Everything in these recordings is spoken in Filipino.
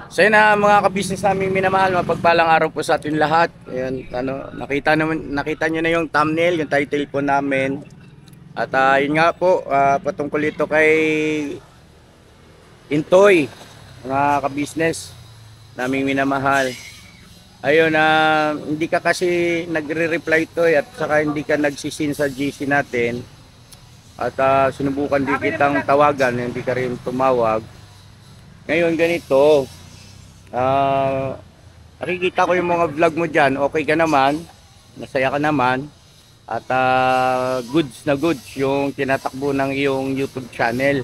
So yun na mga ka-business namin minamahal, mapagpalang araw po sa atin lahat. Ayun, nakita niyo na yung thumbnail, yung title po namin. At yun nga po, patungkol ito kay Intoy, mga ka-business naming minamahal. Ayun, hindi ka kasi nagre-reply Toy at saka hindi ka nagsisin sa GC natin. At sinubukan din kitang tawagan, hindi ka rin tumawag. Ngayon ganito, nakikita ko yung mga vlog mo dyan, okay ka naman, masaya ka naman, at goods na goods yung tinatakbo ng iyong YouTube channel.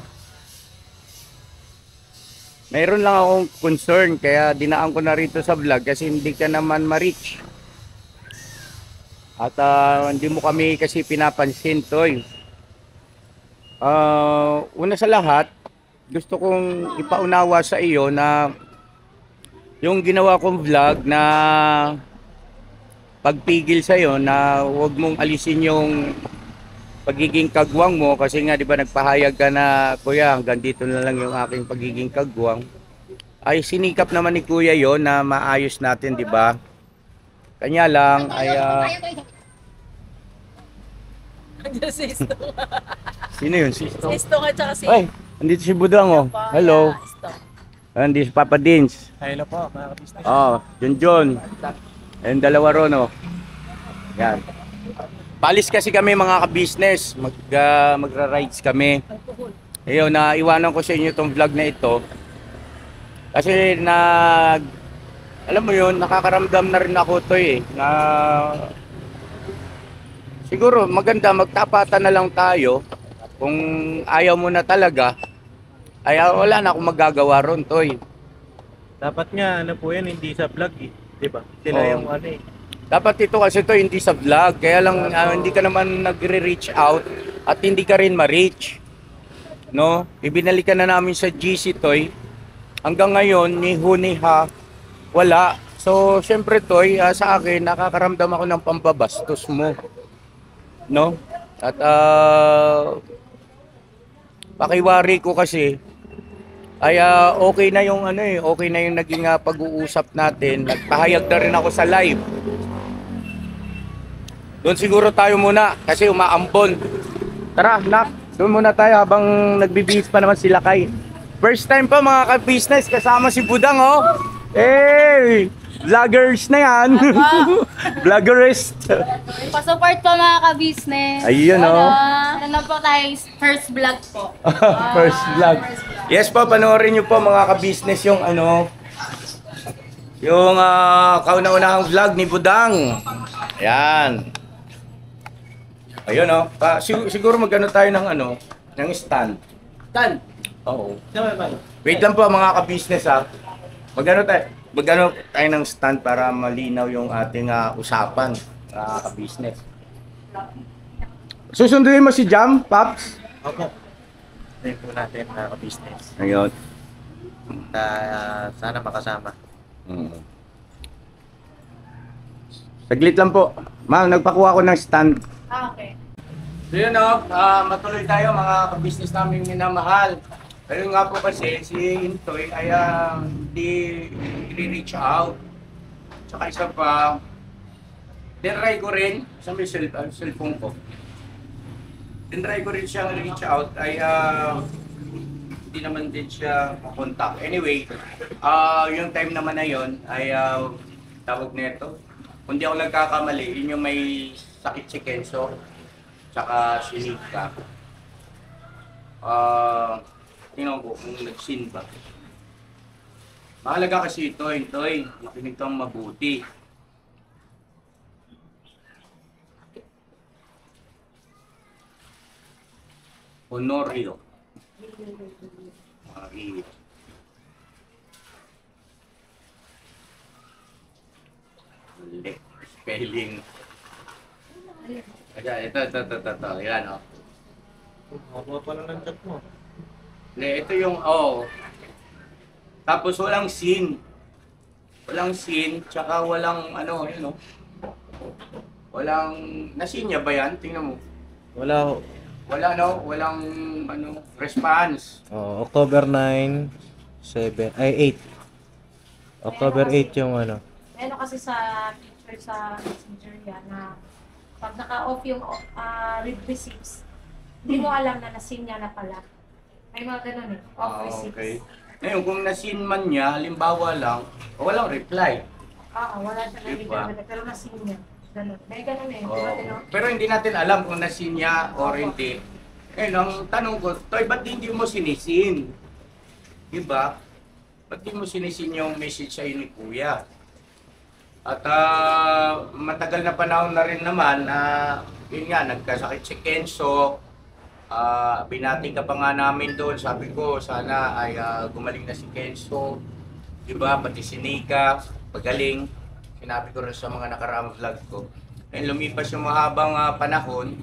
Mayroon lang akong concern, kaya dinaan ko na rito sa vlog kasi hindi ka naman ma-reach. At hindi mo kami kasi pinapansin, Toy. Una sa lahat, gusto kong ipaunawa sa iyo na yung ginawa kong vlog na pagpigil sa iyo na huwag mong alisin yung pagiging kagwang mo kasi nga 'di ba nagpahayag ka na kuya hanggang dito na lang yung aking pagiging kagwang, ay sinikap naman ni kuya yon na maayos natin, 'di ba? Kanya lang ay Sisto. sino yun? Sisto? Sisto nga tsaka si... Ay, andito si Budang oh. Hello. Sisto. Andito si Papa Dins. Hello po, mga ka-business. Oh, John. Ayun, dalawa ron oh. Yan. Palis kasi kami mga ka-business. Magra-rides kami. Ayun, iwanan ko sa inyo itong vlog na ito. Kasi alam mo yun, nakakaramdam na rin ako to eh. Na siguro maganda magtapatan na lang tayo. Kung ayaw mo na talaga, ay wala na akong magagawa ron, Toy. Dapat nga, ano po yan, hindi sa vlog eh. Diba? Sila Oo. yung ano eh. Dapat ito kasi to hindi sa vlog, kaya lang hindi ka naman nagre-reach out at hindi ka rin ma-reach. No? Ibinalikan na namin sa GC, Toy. Hanggang ngayon, ni Huniha, wala. So, syempre, Toy, sa akin, nakakaramdam ako ng pambabastos mo. No? At pakiwari ko kasi ay okay na yung okay na yung naging pag-uusap natin. Nagpahayag na rin ako sa live. Doon siguro tayo muna kasi umaambon. Tara, nak, doon muna tayo habang nagbibihis pa naman sila kay. First time pa mga ka-business kasama si Budang oh. Hey! Vloggers na yan. Vloggerist. Pa-support po mga ka-business. Ayun oh. Ano na po tayo, first vlog po. First vlog. Yes po, panoorin nyo po mga ka-business yung yung kauna-unahang vlog ni Budang. Ayan. Ayun oh. Siguro magano tayo ng ng stand. Tan! Oo. Naman ba? Wait lang po mga ka-business ha. Magano tayo ng stand para malinaw yung ating usapan, ka-business. Susunduin mo si Jam, Paps? Opo. Ito po natin, mga ka-business. Ayun. Sana makasama. Saglit lang po. Ma'am, nagpakuha ko ng stand. Okay. So yun matuloy tayo mga ka-business namin minamahal. Pero nga po kasi si Intoy ay hindi i-reach out. Tsaka isa pa, tinry ko rin sa may cellphone ko. Tinry ko rin siyang reach out ay hindi naman din siya makontak. Anyway, yung time naman na yun ay tawag nito. Kung di ako nagkakamali, yun yung may sakit si Kenzo. Tsaka si Nika. Tingnan ko kung nag-sin ba. Mahalaga kasi ito, Intoy. Makinig kang mabuti. Honorio. Maria. Mali. Spelling. Ayan, ito. Yan, oh. Mabuha pa lang ng chat mo. Ito yung, tapos walang sin. Walang sin, tsaka walang, yun, walang, nasin niya ba yan? Tingnan mo. Wala ho. Wala, walang, response. October 9, 7, ay October 8 yung ano. Meron kasi sa picture sa messenger yan na pag naka-off yung read receipts, hindi mo alam na nasinya na pala. May mga ganun eh, off receipts. Okay. Ngayon, kung nasin man niya, halimbawa lang, walang reply. Wala siya Diba? nabigyan, pero nasinya. Ganun. May ganun eh. Oo. Diba, Tino? Pero hindi natin alam kung nasin niya or hindi. Ngayon, ang tanong ko, Toy, ba't hindi mo sinisin? Diba? Ba't hindi mo sinisin yung message sa'yo ni Kuya? At matagal na panahon na rin naman na yun nga, nagkasakit si Kenzo. Binati ka pa nga namin doon. Sabi ko, sana ay gumaling na si Kenzo. Diba? Pati si Nika, pagaling. Sinabi ko rin sa mga nakaraang vlog ko. And lumipas yung mahabang panahon,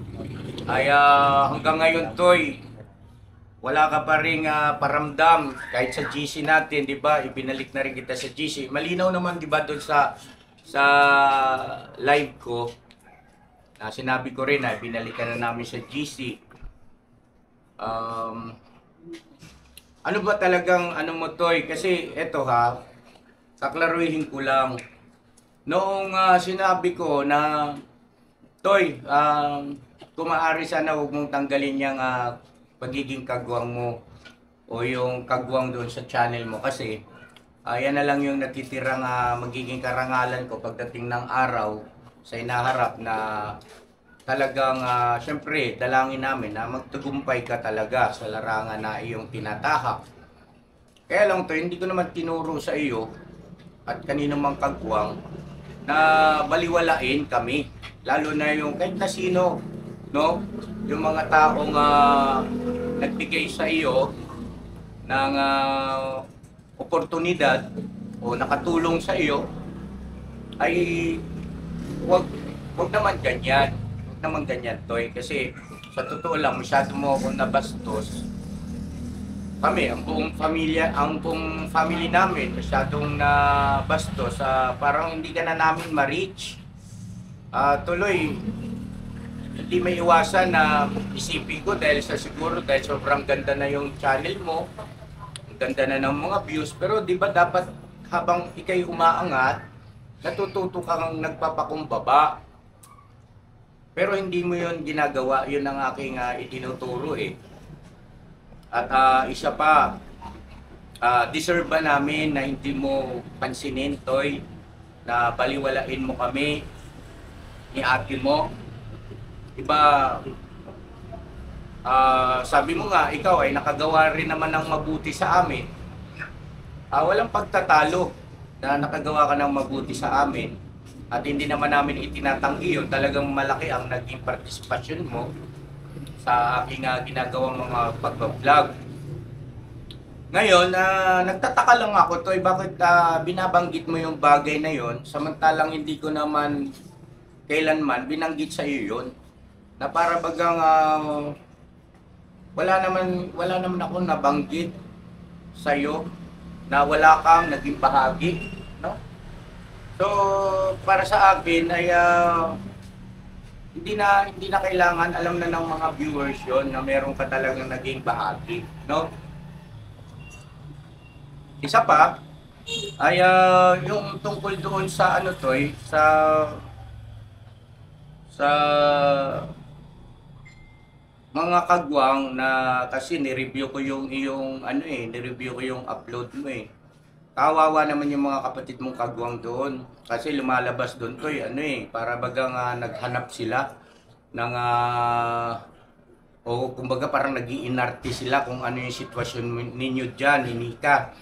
ay hanggang ngayon, Toy, wala ka pa rin paramdam kahit sa GC natin, di ba? Ibinalik na rin kita sa GC. Malinaw naman, di ba, doon sa live ko, na sinabi ko rin na binalikan na namin sa GC. Ano ba talagang ano mo, Toy? Kasi eto ha, kaklaruhin ko lang. Noong sinabi ko na, Toy, kung maaari sana huwag mong tanggalin yung pagiging kagwang mo o yung kagwang doon sa channel mo kasi yan na lang yung natitirang magiging karangalan ko pagdating ng araw sa inaharap na talagang syempre dalangin namin na magtagumpay ka talaga sa larangan na iyong tinatahak. Kaya lang to, hindi ko naman tinuro sa iyo at kanino mang kagwang na baliwalain kami, lalo na yung kahit na sino, no? Yung mga taong nagbigay sa iyo ng oportunidad o nakatulong sa iyo ay wag naman ganyan. Wag naman ganyan, Toy, kasi sa totoo lang masyado mo akong nabastos. Kami, ang buong family namin, masyadong nabastos. Parang hindi ka na namin ma-reach. Tuloy, hindi may iwasan na isipin ko dahil sobrang ganda na yung channel mo. Ang ganda na ng mga views. Pero di ba dapat habang ikay umaangat, natututo kang nagpapakumbaba. Pero hindi mo yun ginagawa. Yun ang aking itinuturo eh. At isa pa, deserve ba namin na hindi mo pansinin, Toy, na baliwalain mo kami ni ate mo? Iba, sabi mo nga, ikaw ay nakagawa rin naman ng mabuti sa amin. Walang pagtatalo na nakagawa ka ng mabuti sa amin at hindi naman namin itinatanggi yun. Talagang malaki ang naging partisipasyon mo sa aking ginagawang mga pag-vlog. Ngayon, nagtataka lang ako, Toy, bakit binabanggit mo yung bagay na yon samantalang hindi ko naman kailanman binanggit sa iyo yun. Na para bagang wala naman ako nabanggit sa iyo na wala kang naging bahagi, no? So, para sa akin ay hindi na kailangan, alam na ng mga viewers yon na meron ka talagang naging bahagi, no? Isa pa ay yung tungkol doon sa ano, Toy, sa mga kagwang na kasi ni-review ko yung iyong ni-review ko yung upload mo eh. Kawawa naman yung mga kapatid mong kagwang doon kasi lumalabas doon, Toy, para bagang naghanap sila ng o kumbaga parang nag-iinarte sila kung ano yung sitwasyon ninyo diyan, ni Nika.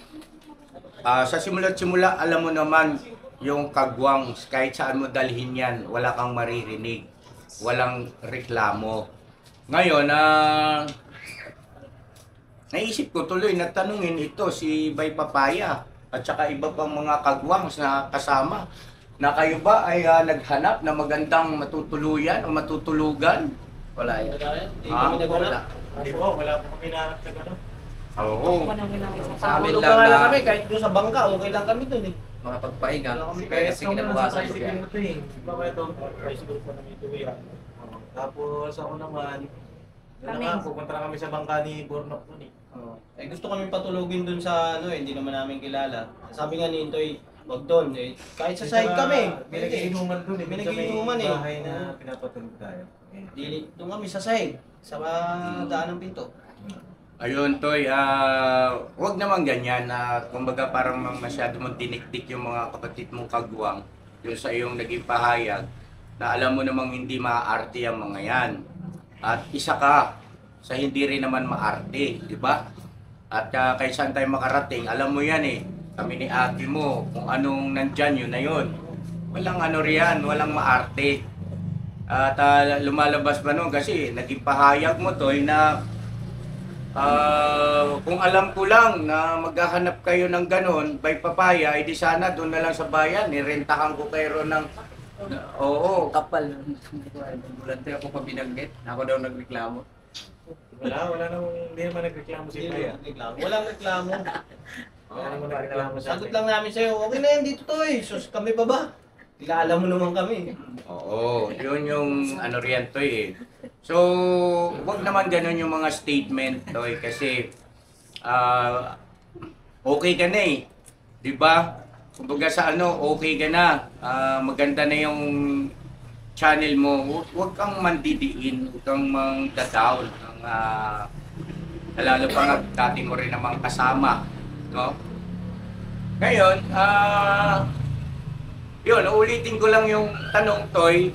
Sa simula alam mo naman yung kagwang, kahit saan mo dalhin yan, wala kang maririnig, walang reklamo. Ngayon, naisip ko tuloy na tanungin ito si Bay Papaya at saka iba pang mga kagwang na kasama na kayo ba ay naghanap na magandang matutuluyan o matutulugan? Wala yan. Wala. Wala po kami nahanap na gano'n. Oo. Sa amin Tulog lang na lang na kami, kahit doon sa bangka, okay lang kami doon eh. mga pagpahinga. Kaya Kasi kinabukasan ko yan. Diba kaya ito, tricycle pa namin ito yan. Tapos ako naman, Doon na nga, pupunta na kami sa bangka ni Bornok nun eh. Oh. Eh gusto kami patulogin dun sa ano hindi naman namin kilala. Sabi nga ni Intoy, wag doon eh. Kahit sa side kami. May nagiinuman dun eh. May Dun sa nagiinuman eh. bahay na pinapatulog tayo. Dili doon kami sa side, sa daan ng pinto. Ayun, Toy, wag naman ganyan na kumbaga parang masyado mong tiniktik yung mga kapatid mong kagwang yung sa iyong naging pahayag na alam mo namang hindi maaarte ang mga yan. At isa ka sa hindi rin naman maarte, di ba? At kahit saan tayo makarating, alam mo yan eh, kami ni ate mo, kung anong nandyan, yun na yun. Walang ano riyan, walang maarte. At lumalabas pa nun kasi naging pahayag mo, Toy, na kung alam ko lang na maghahanap kayo ng ganon, by papaya, edi sana doon na lang sa bayan, nirentahan ko kayo ng... Oo. Kapal. Bulante ako pa binanggit. Ako daw nagreklamo. Wala namang, hindi naman nagreklamo si Paya. Walang reklamo. Wala naman nagreklamo sa Sagot akin. lang namin sa'yo, okay na yan dito Toy. Sus, kami pa ba? Kilala mo naman kami. Oo, yun yung ano riyan, Toy eh. So, wag naman ganon yung mga statement, Toy, kasi okay ka na eh. Di ba? Kumbaga sa ano, okay ka na. Maganda na yung channel mo. Huwag kang mandidiin, huwag kang mang-down. Lalo pa nga, dati mo rin namang kasama. No? Ngayon, yun, ulitin ko lang yung tanong, Toy.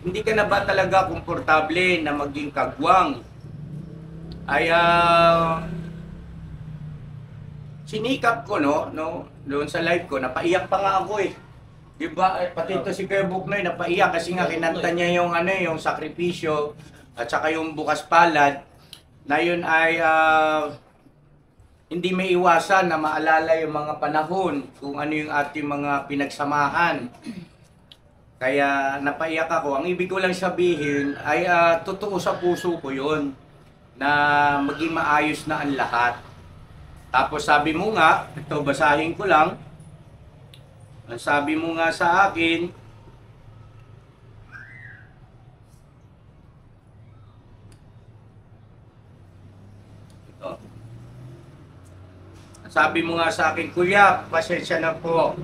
Hindi ka na ba talaga komportable na maging kagwang? Ay, sinikap ko, no, doon sa live ko, napaiyak pa nga ako eh. Di ba? Pati ito si Kuya Buknoy, napaiyak kasi nga kinanta niya yung ano, yung sakripisyo at saka yung bukas palad na yun ay hindi may iwasan na maalala yung mga panahon kung ano yung ating mga pinagsamahan. Kaya napaiyak ako. Ang ibig ko lang sabihin ay totoo sa puso ko yun na maging maayos na ang lahat. Tapos sabi mo nga, ito basahin ko lang. Ang sabi mo nga sa akin, ito. Sabi mo nga sa akin, Kuya, pasensya na po.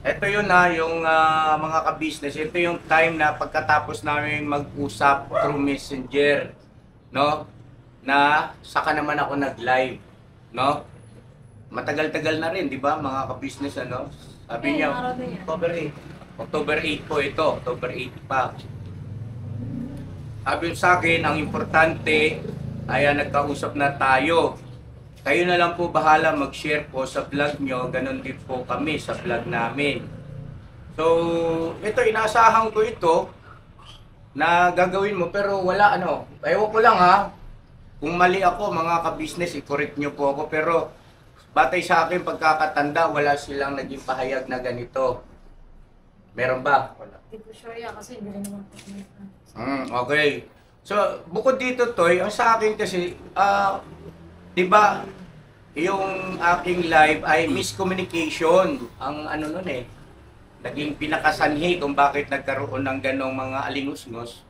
Ito yun yung mga ka-business. Ito yung time na pagkatapos namin mag-usap through Messenger, no? Na saka naman ako nag-live, no? Matagal-tagal na rin, di ba, mga ka-business, ano? Sabi niya, araw na yan. October 8. October 8 po ito, October 8 pa. Sabi sa akin, ang importante ay nagkausap na tayo. Kayo na lang po bahala mag-share po sa vlog nyo, ganun din po kami sa vlog namin. So, ito, inaasahan ko ito na gagawin mo, pero wala ano, ewan ko lang ha, kung mali ako mga ka-business, i-correct nyo po ako, pero batay sa akin pagkakatanda, wala silang naging pahayag na ganito. Meron ba? Wala. Hindi ko sure yan kasi hindi rin naman po. Okay. So, bukod dito, Toy, ang sa akin kasi, di ba, yung aking live ay miscommunication. Ang ano nun eh, naging pinakasanhi kung bakit nagkaroon ng ganong mga alingusngos.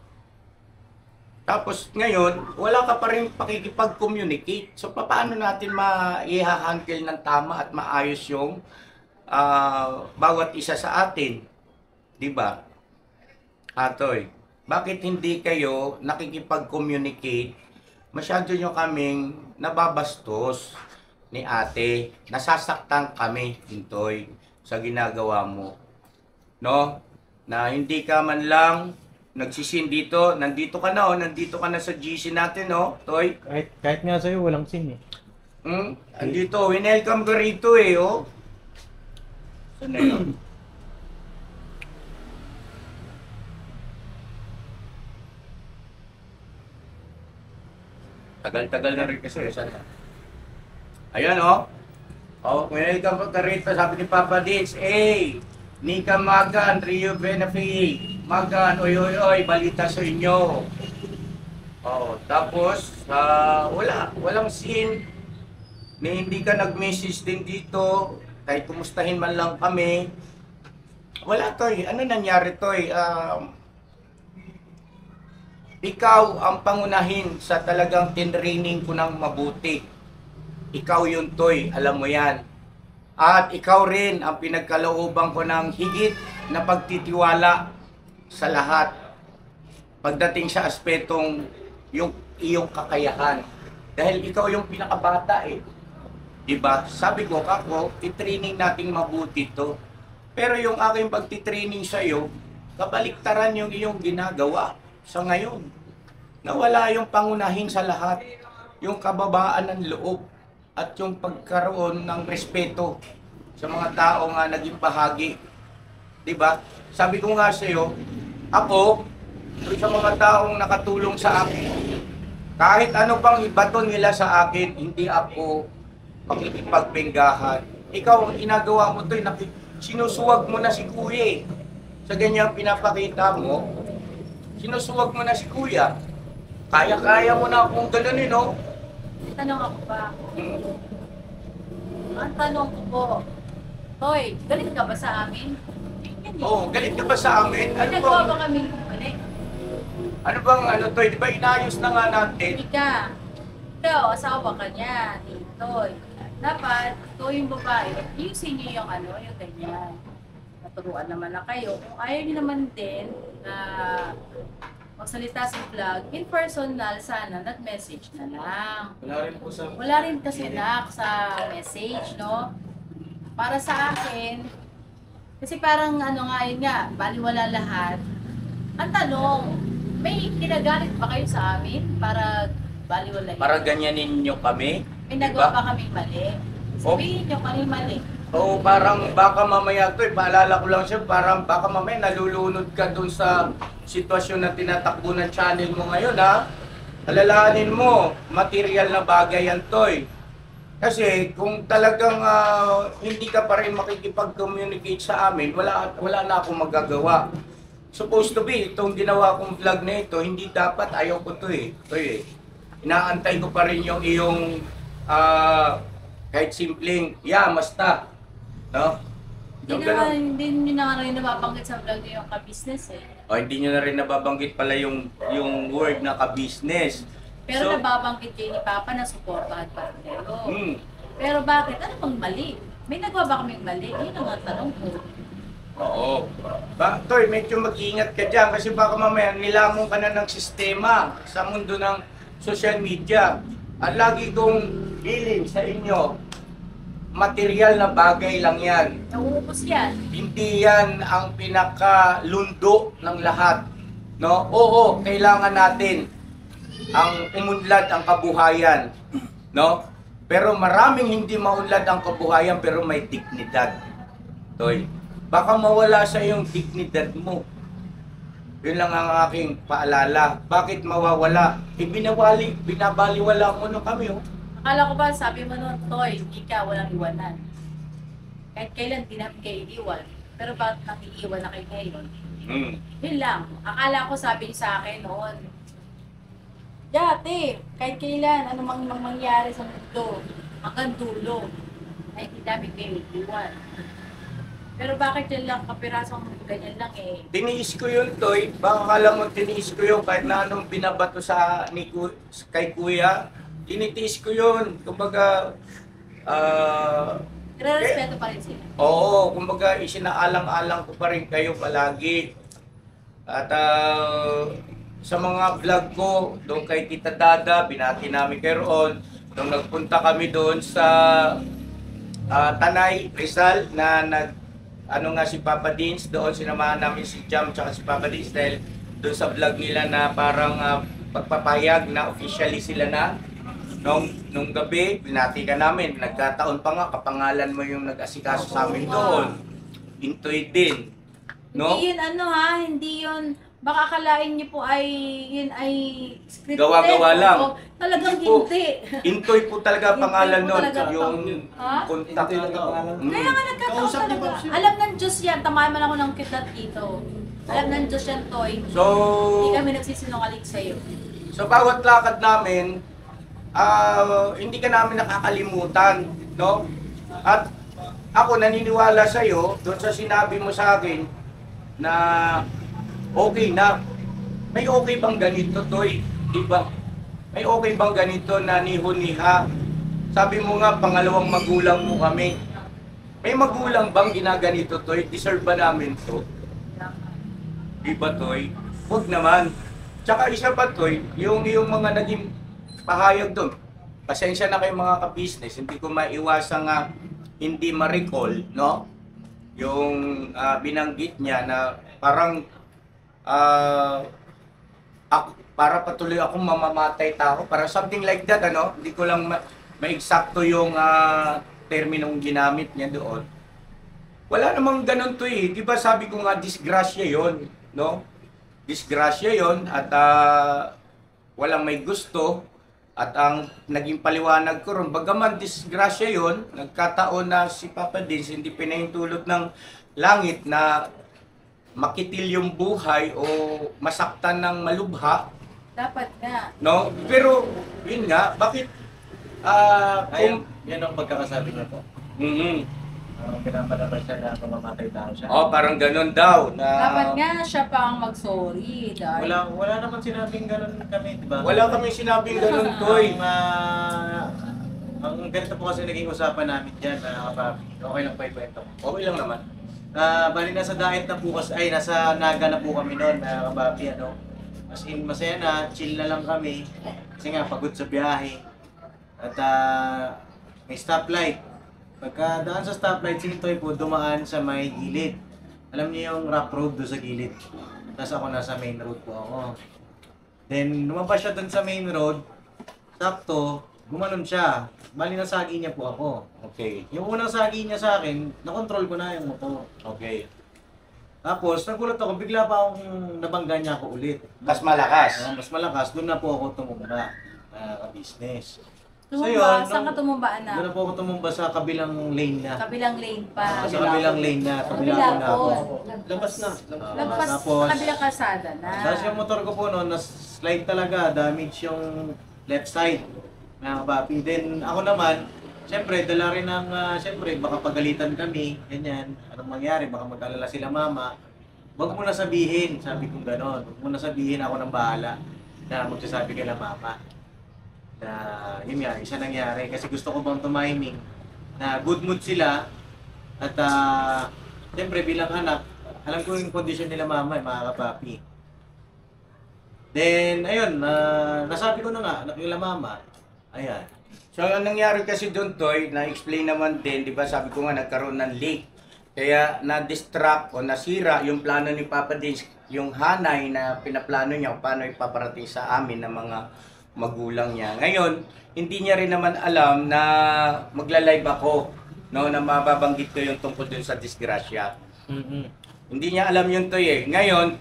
Tapos ngayon, wala ka pa rin pakikipag-communicate. So, paano natin ma-i-handle ng tama at maayos yung bawat isa sa atin? Di ba? Toy, bakit hindi kayo nakikipag-communicate? Masyado nyo kaming nababastos ni ate. Nasasaktan kami, Intoy, sa ginagawa mo. No? Na hindi ka man lang nagsisin dito. Nandito ka na, nandito ka na sa GC natin, no, Toy? Kahit nga sa'yo, walang sin eh. Andito, winelcome ka rito eh, oh. Saan na yun? Tagal-tagal na rin kasi. Sana. Ayan, oh. Oh, welcome ka rito. Sabi ni Papa Dins, hey, Nika Magan, Rio Benafi, Magan, oy, oy, oy, balita sa inyo. Oh, tapos, walang scene. Hindi ka nag-message din dito. Kahit kumustahin man lang kami. Wala, Toy. Ano nangyari, Toy? ikaw ang pangunahin sa talagang tinraining ko ng mabuti. Ikaw yun, Toy, alam mo yan. At ikaw rin ang pinagkalooban ko ng higit na pagtitiwala sa lahat. Pagdating sa aspetong yung iyong kakayahan. Dahil ikaw yung pinakabata eh. Diba? Sabi ko, kako, i-training nating mabuti to. Pero yung aking pagtitraining sa'yo, kabaliktaran yung iyong ginagawa sa ngayon. Nawala yung pangunahin sa lahat, yung kababaan ng loob, at yung pagkaroon ng respeto sa mga tao nga naging bahagi. Diba? Sabi ko nga sa'yo, ako, sa mga taong nakatulong sa akin, kahit ano pang ibato nila sa akin, hindi ako makikipagpenggahan. Ikaw, ang ginagawa mo to, sinusuwag mo na si Kuya eh. Sa ganyang pinapakita mo, sinusuwag mo na si Kuya. Kaya-kaya mo na akong gano'n no? Tanong ako ba? Ang tanong ko po, Toy, galit ka ba sa amin? Oo, galit ka ba sa amin? Ano Nagawa bang, ba kaming galit? ano bang, ano to, di ba inayos na nga natin? Ika, ikaw, asawa ka niya, ni Toy. Dapat, ito yung babae, ayusin niyo yung ano, yung ganyan. Naturuan naman na kayo. Kung ayaw niyo naman din na magsalita sa vlog, in personal sana, nag-message na lang. Wala rin po sa... Wala rin kasi nak sa message, no? Para sa akin, kasi parang ano nga yun nga, baliwala lahat. Ang tanong, may kinagalit ba kayo sa amin para baliwala? Para ganyanin nyo kami? May nagawa ba kaming mali? Sabihin nyo kami mali. Oo, parang baka mamaya to, paalala ko lang siya, parang baka mamaya nalulunod ka dun sa sitwasyon na tinatakbo ng channel mo ngayon, ha? Alalahanin mo, material na bagay yan, Toy. Kasi kung talagang hindi ka pa rin makikipag-communicate sa amin, wala na akong magagawa. Supposed to be, itong ginawa kong vlog na ito, hindi dapat, ayaw ko to eh. Toy, inaantay ko pa rin yung iyong kahit simpleng, basta. No? Yung ganun. Hindi nyo na rin nababanggit sa vlog nyo yung ka-business eh. O hindi nyo na rin nababanggit pala yung word na ka-business. Pero So, nababanggit kayo ni Papa na supportahan pa rin kayo. Pero bakit? Ano bang mali? May nagawa ba kaming mali? Yun ang tanong ko. Oo. Toy, medyo mag-iingat ka dyan kasi baka mamaya nilamong ka na ng sistema sa mundo ng social media. Ang lagi kong feeling sa inyo, material na bagay lang yan. Nauubos yan. Hindi yan ang pinakalundo ng lahat. No? Oo, kailangan natin ang umunlad ang kabuhayan. No? Pero maraming hindi maunlad ang kabuhayan pero may dignidad. Toy, baka mawala sa iyong dignidad mo. Yun lang ang aking paalala. Bakit mawawala? Binabaliwala mo na kami. Oh. Akala ko ba, sabi mo nun, Toy, hindi ka walang iwanan. Kahit kailan, di namin kayo iiwan. Pero bakit nakiiwan na kayo ngayon? Yun lang. Akala ko sabi niyo sa akin noon, dati, kahit kailan, ano mang mangyari sa mundo, hanggang dulo, ay hindi namin kayo iiwan. Pero bakit yun lang, kapirasong ganyan lang eh. Tiniis ko yun, Toy. Baka kala mo tiniis ko yun kahit na anong binabato kay Kuya. Tinitiis ko yun. Kumbaga, Nire-respeto pa rin sila. oo, kumbaga isinaalang-alang ko pa rin kayo palagi. At sa mga vlog ko, doon kay Tita Dada, binati namin kayo roon. Nung nagpunta kami doon sa Tanay, Rizal, na si Papa Dins, doon sinamahan namin si Jam at si Papa Dins dahil doon sa vlog nila na parang pagpapahayag na officially sila na. Nung gabi, binati ka namin. Nagkataon pa nga, kapangalan mo yung nag-asikaso sa amin doon. Intoy din. No? Hindi yun hindi yun, baka akalain niyo po ay, yun ay scripted. Gawa-gawa lang. O, talagang Hindi po. hindi. Intoy po talaga Intoy pangalan po nun. talaga Yung Ha? contact. Kaya nga nagkataon Kausap ni talaga. Pops yun. Alam ng Diyos yan, tamaan man ako ng kitat dito. Alam ng Diyos yan, Toy. So, Hindi kami nagsisinungaling sa'yo. sa bawat lakad namin, hindi ka namin nakakalimutan, no? At ako naniniwala sa iyo doon sa sinabi mo sa akin na okay na. may okay bang ganito, Toy? Diba? May okay bang ganito na niho-niha? Sabi mo nga, pangalawang magulang mo kami. May magulang bang ginaganito, Toy? Deserve ba namin to? Diba, Toy? Huwag naman. Tsaka isa pa, Toy, yung mga naging pahayag doon. Pasensya na kayo mga ka-business, hindi ko maiwasan nga hindi ma-recall, no? Yung binanggit niya na parang para patuloy akong mamamatay tao, parang something like that, ano? Hindi ko lang ma-eksakto yung terminong ginamit niya doon. Wala namang ganun to eh. Di ba sabi ko nga, disgrasya yon, no? Disgrasya yon at walang may gusto. At ang naging paliwanag ko ron, bagaman disgrasya yon, nagkataon na si Papa Dins hindi pinahintulot ng langit na makitil yung buhay o masaktan ng malubha, Dapat nga. no? Pero, yun nga, bakit, Ayun, yan ang pagkakasabi niya po. Pinapalabas siya na mamamatay tao siya. parang ganun daw, na, Dapat nga siya pa ang mag-sorry. Dahil Wala naman sinabing ganun kami, di ba? wala kami sinabing ganun, Toy. Ang ganito po kasi naging usapan namin dyan, kapapi. Okay lang pa ikwento ko. Okay lang naman. Bali nasa diet na po kasi, nasa Naga na po kami noon, kapapi, ano. As in, masaya na, chill na lang kami. Kasi nga, pagod sa biyahe. At may stoplight. Pagka daan sa stoplight, si Toy po dumaan sa may gilid. Alam niyo yung rough road doon sa gilid. Tapos ako nasa main road po ako. Then, lumabas siya doon sa main road. Sakto, gumanon siya. Bali nasagi niya po ako. Okay, Yung unang sagi niya sa akin, nakontrol ko na yung motor. okay. Tapos, nagulat ako, bigla pa akong nabangga niya ako ulit. Mas malakas. Mas malakas, doon na po ako tumumba ka-business. tumumba, saan ka tumumba, Doon anak? na po ako tumumba sa kabilang lane na. Kabilang lane pa. Sa kabilang lane na, kabilang Kabila na ako. po. Labas na. Lagpas Tapos, sa kabilang kalsada na. Tapos yung motor ko po noon, na-slide talaga, damage yung left side. Mga kapapi. Then ako naman, siyempre, dala rin ng, siyempre, baka pagalitan kami, ganyan. Anong mangyari, baka mag-alala sila mama. Huwag mo na sabihin, sabi kong gano'n. Huwag mo na sabihin, ako nang bahala na magsasabi kay mama. Na yun nga, isa nangyari. Kasi gusto ko bang tumiming na good mood sila. At siyempre, bilang anak, alam ko yung kondisyon nila mama, mga kapapi. Then, ayun, nasabi ko na nga, nakila mama. Ayan. So, ang nangyari kasi doon, Toy, na-explain naman din, di ba, sabi ko nga, nagkaroon ng leak. Kaya na-distract o nasira yung plano ni Papa Dins, yung hanay na pinaplano niya kung paano ipaparating sa amin ng mga magulang niya. Ngayon, hindi niya rin naman alam na magla-live ako, no, na mababanggit ko yung tungkol dun sa disgrasya. Hindi niya alam yun, Toy, eh. Ngayon,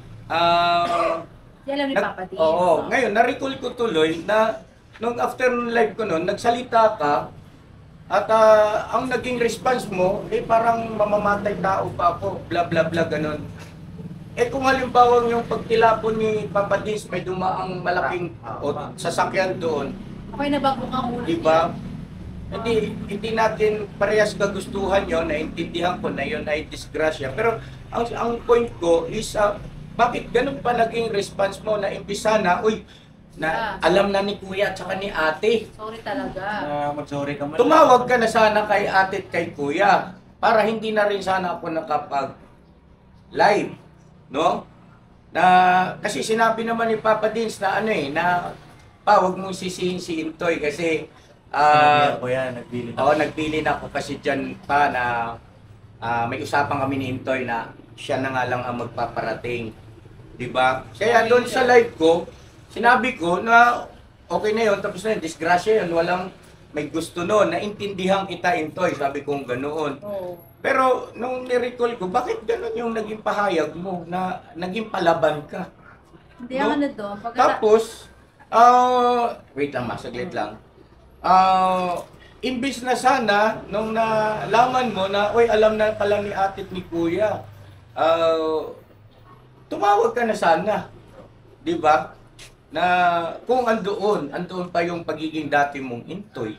Di alam ni Papa Dins. Oo, ngayon, na-recall ko tuloy na nung after nung live ko noon, nagsalita ka at ang naging response mo, parang mamamatay tao pa ako, bla bla bla, ganun. Kung halimbawa yung pagtilapon ni Papa Dins, may dumaang malaking sasakyan doon, Ako'y nabagok ang ulo. diba? Hindi natin parehas kagustuhan yon, naintindihan ko na yun ay disgrasya. Pero ang point ko is, bakit ganun pa naging response mo na imbisa na, alam na ni kuya at saka ni ate. Sorry talaga. Mag-sorry ka man. Tumawag ka na sana kay ate at kay kuya para hindi na rin sana ako nakapag-live, no? Na kasi sinabi naman ni Papa Dins na na wag mong sisihin si Intoy kasi Sinabihan ko yan, nagbilin ako. nagpili na ako kasi dyan pa na may usapan kami ni Intoy na siya na nga lang ang magpaparating. Diba? Kaya doon sa live ko, sinabi ko na okay na yun, tapos na yun, disgrasya yun, walang may gusto noon, naintindihan kita, Intoy, sabi kong ganoon. Oo. Pero nung ni-recall ko, bakit gano'n yung naging pahayag mo na naging palaban ka? Hindi No? ako na doon. Tapos, wait lang, saglit lang. Imbis na sana, nung nalaman mo na, alam na pala ni ate at ni kuya, tumawag ka na sana. Di ba? Na kung andoon pa yung pagiging dati mong Intoy.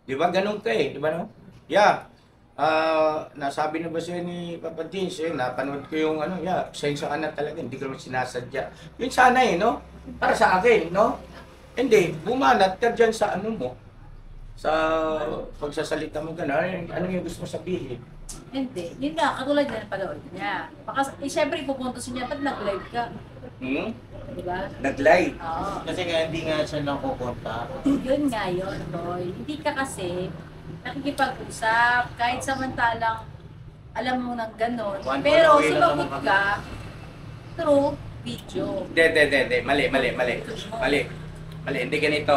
Di ba? Ganun ka eh. Di ba no? Yeah. nasabi na ba sa'yo ni Papa Dins, napanood ko yung pasensya ka na talaga, hindi ko naman sinasadya. Yun sana no? Para sa akin, no? Hindi, bumanat ka dyan sa mo, sa pagsasalita mo gano'n, ano yung gusto mo sabihin? Hindi. Yun nga, katulad niya ng panood niya. Baka, syempre, ipupuntos niya, ba't nag-live ka? Diba? Nag-live. Oo. Kasi nga hindi nga siya nakukonta. Yun nga yun, Toy. Hindi ka kasi nakikipag-usap, kahit samantalang alam mo ng gano'n. One Pero way lang sumagot naman ka through video. Hindi. Mali. Hindi ganito.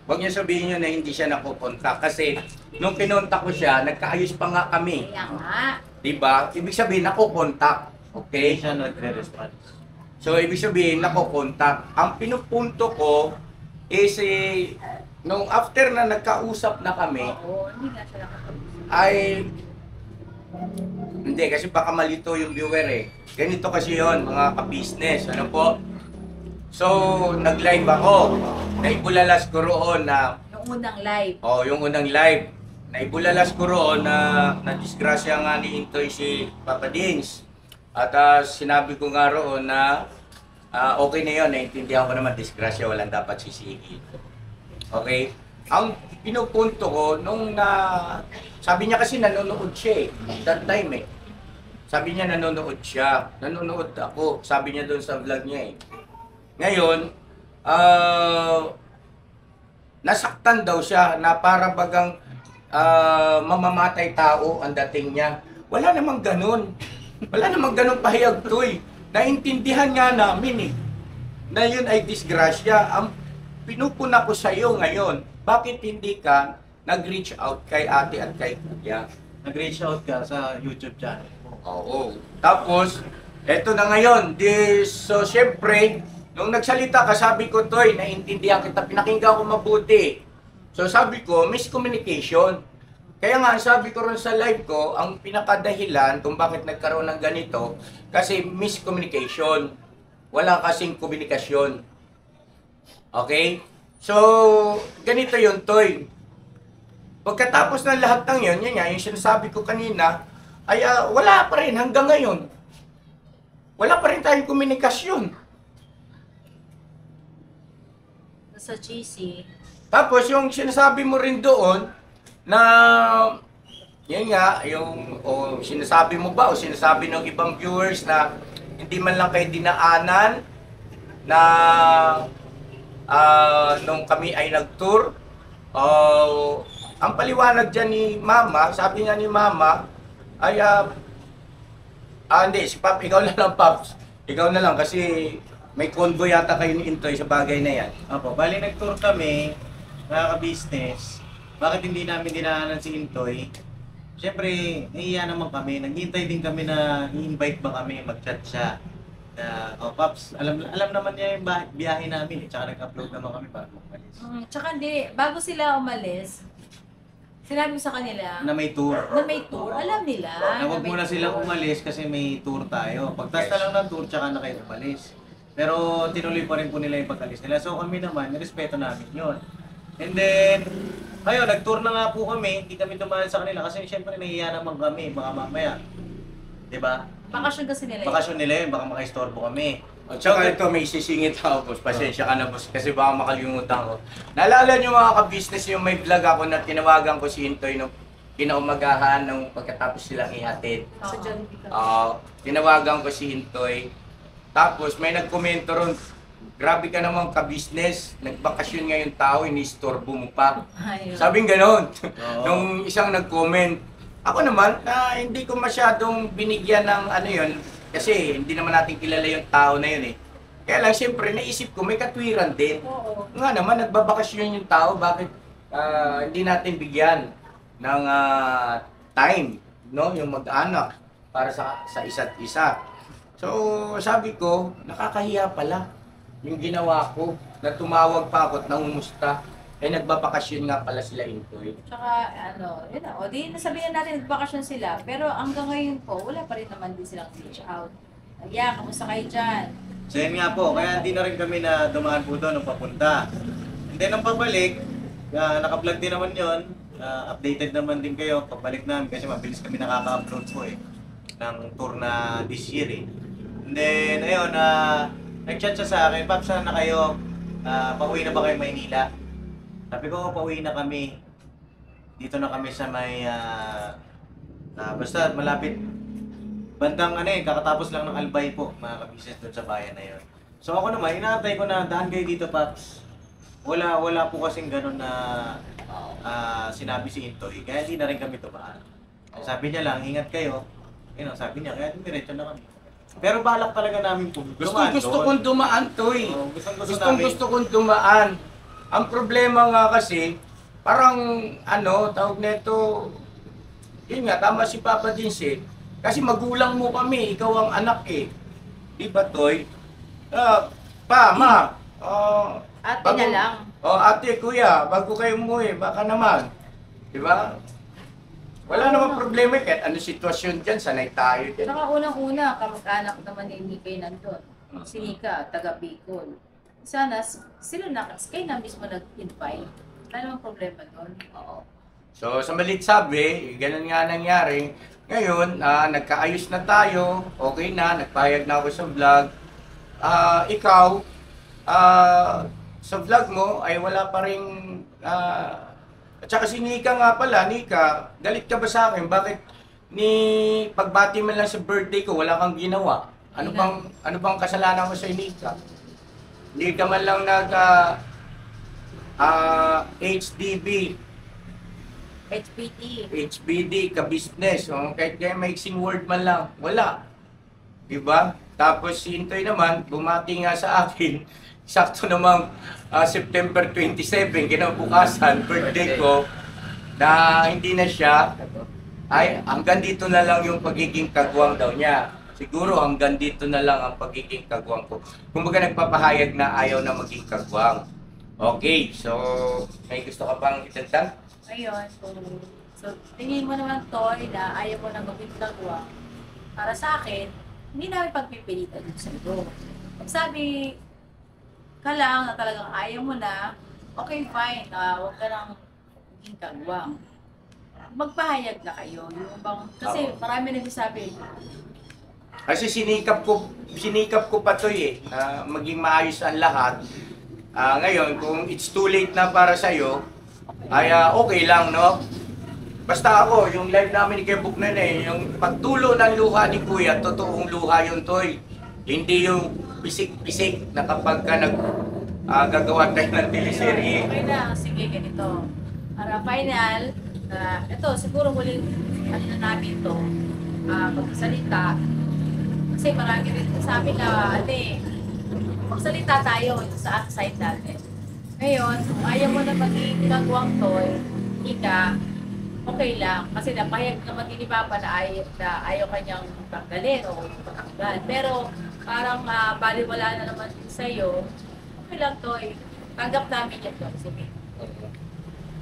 Huwag niyo sabihin niyo na hindi siya nakukontak kasi nung pinunta ko siya, nagkaayos pa nga kami. Kaya nga. Diba? Ibig sabihin, nakukontak. Okay, Okay? siya nagre-response. So, ibig sabihin, nakukontak. Ang pinupunto ko is, nung after na nagkausap na kami, Oo, hindi nga siya nakapag-usap. ay hindi kasi baka malito yung viewer ganito kasi yon mga ka-business ano po, so nag-live ako, naibulalas ko roon na Yung unang live. yung unang live, naibulalas ko roon na nadisgrasya nga ni Intoy si Papa Dins at sinabi ko nga roon na okay na yun, naintindihan ko naman disgrasya, walang dapat sisihin. Okay? Ang pinupunto ko, sabi niya kasi nanonood siya that time Sabi niya nanonood siya, nanonood ako, sabi niya doon sa vlog niya Ngayon, nasaktan daw siya na para bagang mamamatay tao ang dating niya. Wala namang ganun. Wala namang ganun pahayag Toy. Naintindihan nga namin na yun ay disgrasya. Ang pinupuna ko sa iyo ngayon, bakit hindi ka nag-reach out kay ate at kay kuya? Nag-reach out ka sa YouTube channel. Oo. Tapos, eto na ngayon. So, syempre, nung nagsalita ka, sabi ko, Toy, naintindihan kita, pinakinggan ko mabuti. So, sabi ko, miscommunication. Kaya nga, sabi ko rin sa live ko, ang pinakadahilan kung bakit nagkaroon ng ganito, kasi miscommunication. Wala kasing komunikasyon. Okay? So, ganito yun, Toy. Pagkatapos ng lahat ng yun, yun nga, yung sinasabi ko kanina, ay wala pa rin hanggang ngayon. Wala pa rin tayong komunikasyon. Sa GC. Tapos yung sinasabi mo rin doon na yun nga, yung sinasabi mo ba o sinasabi ng ibang viewers na hindi man lang kayo dinaanan na nung kami ay nag-tour. Ang paliwanag dyan ni Mama, sabi nga ni Mama, ay, hindi, si Pap, ikaw na lang, Paps. Ikaw na lang, kasi may convo yata kayo ni Intoy sa bagay na yan. Apo, bali nag-tour kami, mga ka-business. Bakit hindi namin dinaanan si Intoy? Siyempre, nahiya naman kami. Naghihintay din kami na i-invite ba kami, mag-chat siya. Paps, alam naman niya yung biyahe namin. Tsaka nag-upload naman kami para umalis. Tsaka hindi, bago sila umalis, sinabi ko sa kanila Na may tour. na may tour. Alam nila. Na huwag may muna tour. silang umalis kasi may tour tayo. Pagtas na lang ng tour, tsaka na kayo umalis. Pero tinuloy pa rin po nila yung pag-alis nila. So kami naman, respeto namin yun. And then, ayun, nag-tour na nga po kami. Hindi kami dumaan sa kanila kasi syempre nahiya naman kami. Baka mamaya. Diba? Bakasyon kasi nila. Bakasyon nila yun, baka makaistorbo kami. At saka ito, may sisingit ako, boss. Pasensya ka na, boss, kasi baka makalimutan ko. Naalala niyo mga ka-business yung may vlog ako na tinawagan ko si Intoy nung kinaumagahan nung pagkatapos silang ihatid. Sa Jollibee. Tinawagan ko si Intoy. Tapos may nagkomento ron, grabe ka naman ka-business, nagbakasyon nga yung tao, inistorbo mo pa. Ayun. Sabing ganon. Oo. Nung isang nag-comment. Ako naman, hindi ko masyadong binigyan ng yun, kasi hindi naman natin kilala yung tao na yun Kaya lang, siyempre, naisip ko, may katwiran din. Oo. Nga naman, nagbabakasyon yung tao, bakit hindi natin bigyan ng time, no? Yung mag-anak para sa isa't isa. So, sabi ko, nakakahiya pala yung ginawa ko, na tumawag pa ako at nangumusta. Nagbabakasyon nga pala sila Intoy. Tsaka, yun na. O, di nasabihin natin, nagbakasyon sila. Pero hanggang ngayon po, wala pa rin naman din silang reach out. Yeah, kamusta kayo dyan? So yun nga po, kaya hindi na rin kami na dumaan po doon nung papunta. And then nung pabalik, naka-vlog din naman yon. updated naman din kayo pagbalik namin kasi mabilis kami nakaka-upload po ng tour na this year And then, ayun, nag-chat siya sa akin, Paps, saan na kayo? Pauwi na ba kayo Maynila? Sabi ko, pauwi na kami. Dito na kami sa may, basta malapit. Bandang kakatapos lang ng Albay po, mga kabisis doon sa bayan na yun. So ako naman, inaantay ko na daan kayo dito, Paps. Wala po kasing ganun na sinabi si Intoy, kaya hindi na rin kami tumaan. Sabi niya lang, ingat kayo. Sabi niya, kaya diretso na kami. Pero balak talaga namin po. Gusto kong dumaan, Toy. Namin. Gusto kong dumaan. Ang problema nga kasi, parang tawag nito, yun nga, tama si Papa Dinsit. Kasi magulang mo kami, ikaw ang anak Di ba, Toy? Pa, ma, Ate na lang. Ate, kuya, bago kayo umuwi, baka naman. Di ba? Wala namang problema kahit ano sitwasyon dyan, sanay tayo dyan. Saka unang-una, kamag-anak naman ni Nikay nandun. Si Nika, taga Bicol. Sana, sila kayo na mismo nag-invite. Wala namang problema doon. Oo. So, sa malit sabi, ganun nga nangyari. Ngayon, nagkaayos na tayo, okay na, nagpayag na ako sa vlog. Ikaw, sa vlog mo ay wala pa ring at saka si Nika nga pala, Nika, galit ka ba sa akin? Bakit pagbati man lang sa birthday ko, wala kang ginawa? Ano bang kasalanan ko sa Nika? Hindi ka man lang HDB, HBD, ka-business. Kahit kaya maiksing word man lang, wala. Diba? Tapos si Intoy naman, bumati nga sa akin, sakto namang September 27, kinabukasan, birthday ko, na hindi na siya, ay hanggang dito na lang yung pagiging kagwang daw niya. Siguro hanggang dito na lang ang pagiging kagwang ko. Kumbaga nagpapahayag na ayaw na maging kagwang. Okay, so may gusto ka bang itagdag? Ayun, so tingin mo naman, Toy, na ayaw mo na maging kagwang. Para sa akin, hindi namin pagpipilitan yung sa iyo. Pag sabi ka lang na talagang ayaw mo na, okay, fine, huwag ka nang maging kagwang. Magpahayag na kayo. Yung bang, kasi marami nagsasabi, Kasi sinikap ko pa to na maging maayos ang lahat. Ngayon, kung it's too late na para sa'yo, ay okay lang, no? Basta ako, yung live namin ni Kuya Buknan yung pagtulo ng luha ni Kuya, totoong luha yun, Toy. Hindi yung pisik-pisik na kapag ka gagawa tayo ng teleserye. okay na, sige, ganito. Para final, ito, siguro muling na namin ito, magsalita. Kasi marami rin sa amin na, magsalita tayo sa side natin. Ngayon, kung ayaw mo na maging kagwang, Toy, Ika, okay lang. Kasi napahayag naman ni Papa na ayaw kanyang tanggalin o patanggal. Pero parang baliwala na naman din sa'yo. Okay lang, Toy. Tanggap namin yan, Toy. Sige.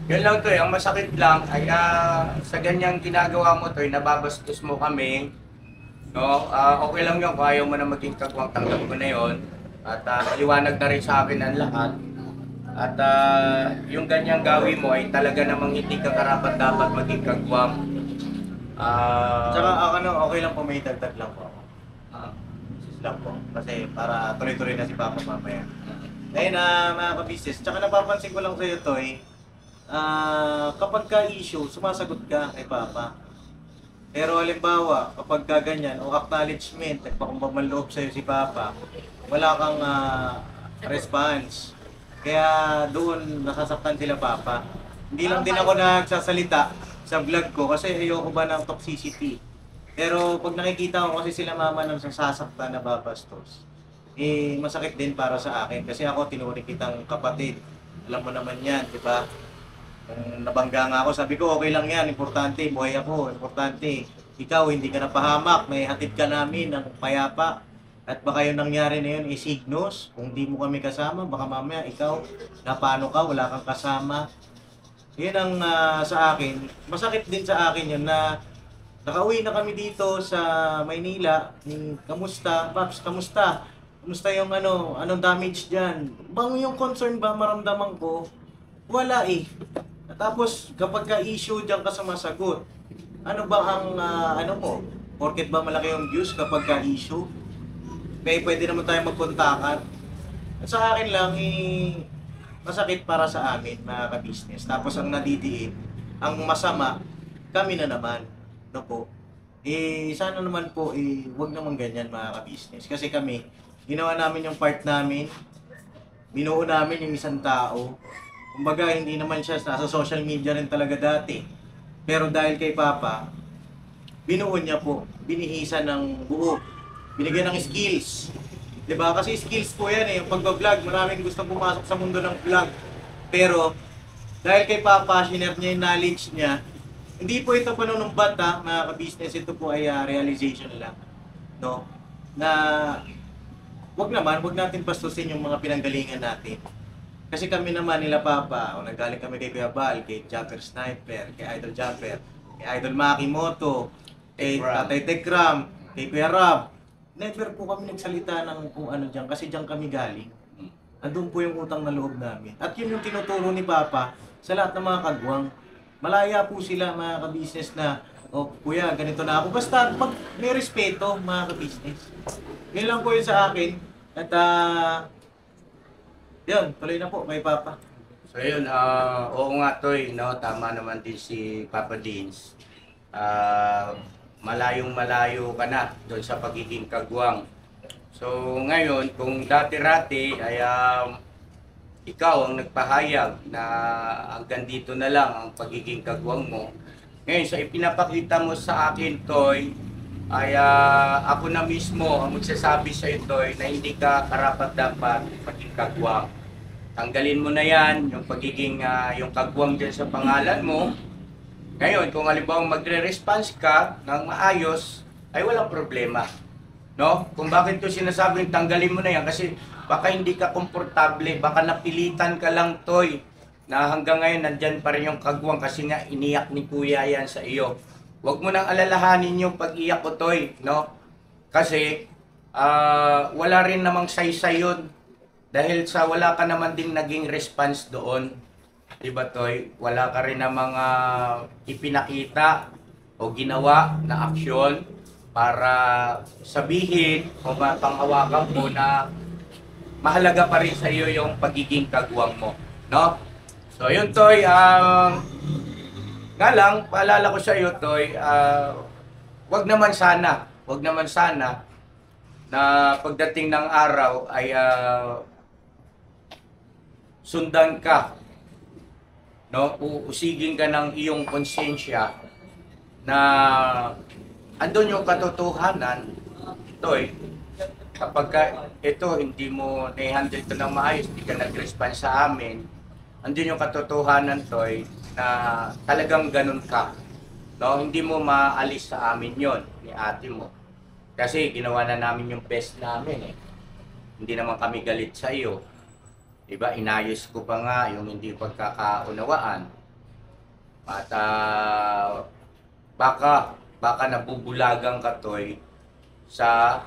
Yun lang, Toy. Ang masakit lang ay sa ganyang ginagawa mo, Toy, nababastos mo kami. No? Okay lang yun kung ayaw mo na maging kagwang, tanggap ko na yun. At maliwanag na rin sa akin ang lahat. At yung ganyang gawin mo ay talaga namang hindi ka karapat-dapat maging kagwang. Tsaka okay lang po, may dagdag lang po ako. Lang po. Kasi para tuloy-tuloy na si Papa mamaya. Ayun mga ka-business. Tsaka napapansin ko lang sa'yo, Toy. Kapag ka-issue, sumasagot ka kay Papa. Pero halimbawa, kapag ka ganyan, o acknowledgement, nagpakumbang loob sa'yo si Papa, wala kang response. Kaya doon nasasaktan sila, Papa. Hindi lang din ako nagsasalita sa vlog ko kasi ayoko ba ng toxicity. Pero pag nakikita ko kasi sila mama nang sasaktan na babastos, masakit din para sa akin kasi ako tinuring kitang kapatid. Alam mo naman yan, di ba? Kung nabangga nga ako, sabi ko okay lang yan, importante, buhay ako, importante. Ikaw, hindi ka napahamak, may hatid ka namin ng payapa. At baka yung nangyari na yun, signos. Kung di mo kami kasama, baka mamaya ikaw, napano ka, wala kang kasama. Yun ang sa akin. Masakit din sa akin yun na nakauwi na kami dito sa Maynila. Kamusta? Paps, kamusta? Kamusta yung anong damage dyan? Bang yung concern ba maramdaman ko? Wala Tapos, kapag ka-issue diyan ka sumasagot, ano ba ang, ano mo? Porket ba malaki yung views kapag ka-issue? Pwede naman tayo magkontakan. At sa akin lang, masakit para sa amin, mga ka-business. Tapos ang nadidiin, ang masama, kami na naman. No po? Sana naman po, wag naman ganyan, mga ka-business. Kasi kami, ginawa namin yung part namin, binuo namin yung isang tao. Kumbaga, hindi naman siya nasa social media rin talaga dati. Pero dahil kay Papa, binuo niya po, binihisan ng buo, binigyan ng skills. 'Di ba? Kasi skills po yan yung pagbablog. Maraming gustong pumasok sa mundo ng vlog. Pero, dahil kay Papa, shinare niya yung knowledge niya, hindi po ito panunumbat mga ka-business, ito po ay realization lang. No? Na, wag natin pastusin yung mga pinanggalingan natin. Kasi kami naman nila Papa, o nagaling kami kay Kuya Bal, kay Jumper Sniper, kay Idol Jumper, kay Idol Makimoto, kay Tatay Tekram, kay Kuya Rab. Never po kami nagsalita ng kung ano dyan, kasi dyan kami galing. Andun po yung utang na loob namin. At yun yung tinuturo ni Papa sa lahat ng mga kagwang. Malaya po sila, mga ka-business, na, oh, kuya, ganito na ako. Basta may respeto, mga ka-business. Yun lang po yun sa akin. At, yun, tuloy na po kay Papa. So yun, oo nga Toy, no? Tama naman din si Papa Dins. Malayong malayo ka na doon sa pagiging kagwang. So ngayon, kung dati-rati ay ikaw ang nagpahayag na hanggang dito na lang ang pagiging kagwang mo, ngayon sa ipinapakita mo sa akin, Toy, ay ako na mismo ang magsasabi sa iyo, Toy, na hindi ka karapat-dapat maging kagwang. Tanggalin mo na yan, yung pagiging yung kagwang dyan sa pangalan mo. Ngayon, kung halimbawa magre-response ka ng maayos, ay walang problema. No? Kung bakit ko sinasabing tanggalin mo na yan, kasi baka hindi ka komportable, baka napilitan ka lang, Toy, na hanggang ngayon nandyan pa rin yung kagwang kasi nga iniyak ni Kuya yan sa iyo. Huwag mo nang alalahanin yung pag-iyak ko, Toy, no? Kasi wala rin namang saysay yun. Dahil sa wala ka naman ding naging response doon. Diba, Toy? Wala ka rin namang ipinakita o ginawa na aksyon para sabihin o panghawakan mo na mahalaga pa rin sa iyo yung pagiging kagwang mo, no? So, yun, Toy, nga lang, paalala ko sa iyo, Toy, wag naman sana na pagdating ng araw ay sundan ka, no? Uusigin ka ng iyong konsensya na andun yung katotohanan, Toy. Kapag ito hindi mo na-handle ito ng maayos, hindi ka nag-response sa amin, andun yung katotohanan, Toy, na talagang ganun ka. No? Hindi mo maalis sa amin yon ni ate mo. Kasi ginawa na namin yung best namin eh. Hindi naman kami galit sa iyo. Diba, inayos ko pa nga yung hindi pagkakaunawaan. At baka nabubulagang ka, Toy, sa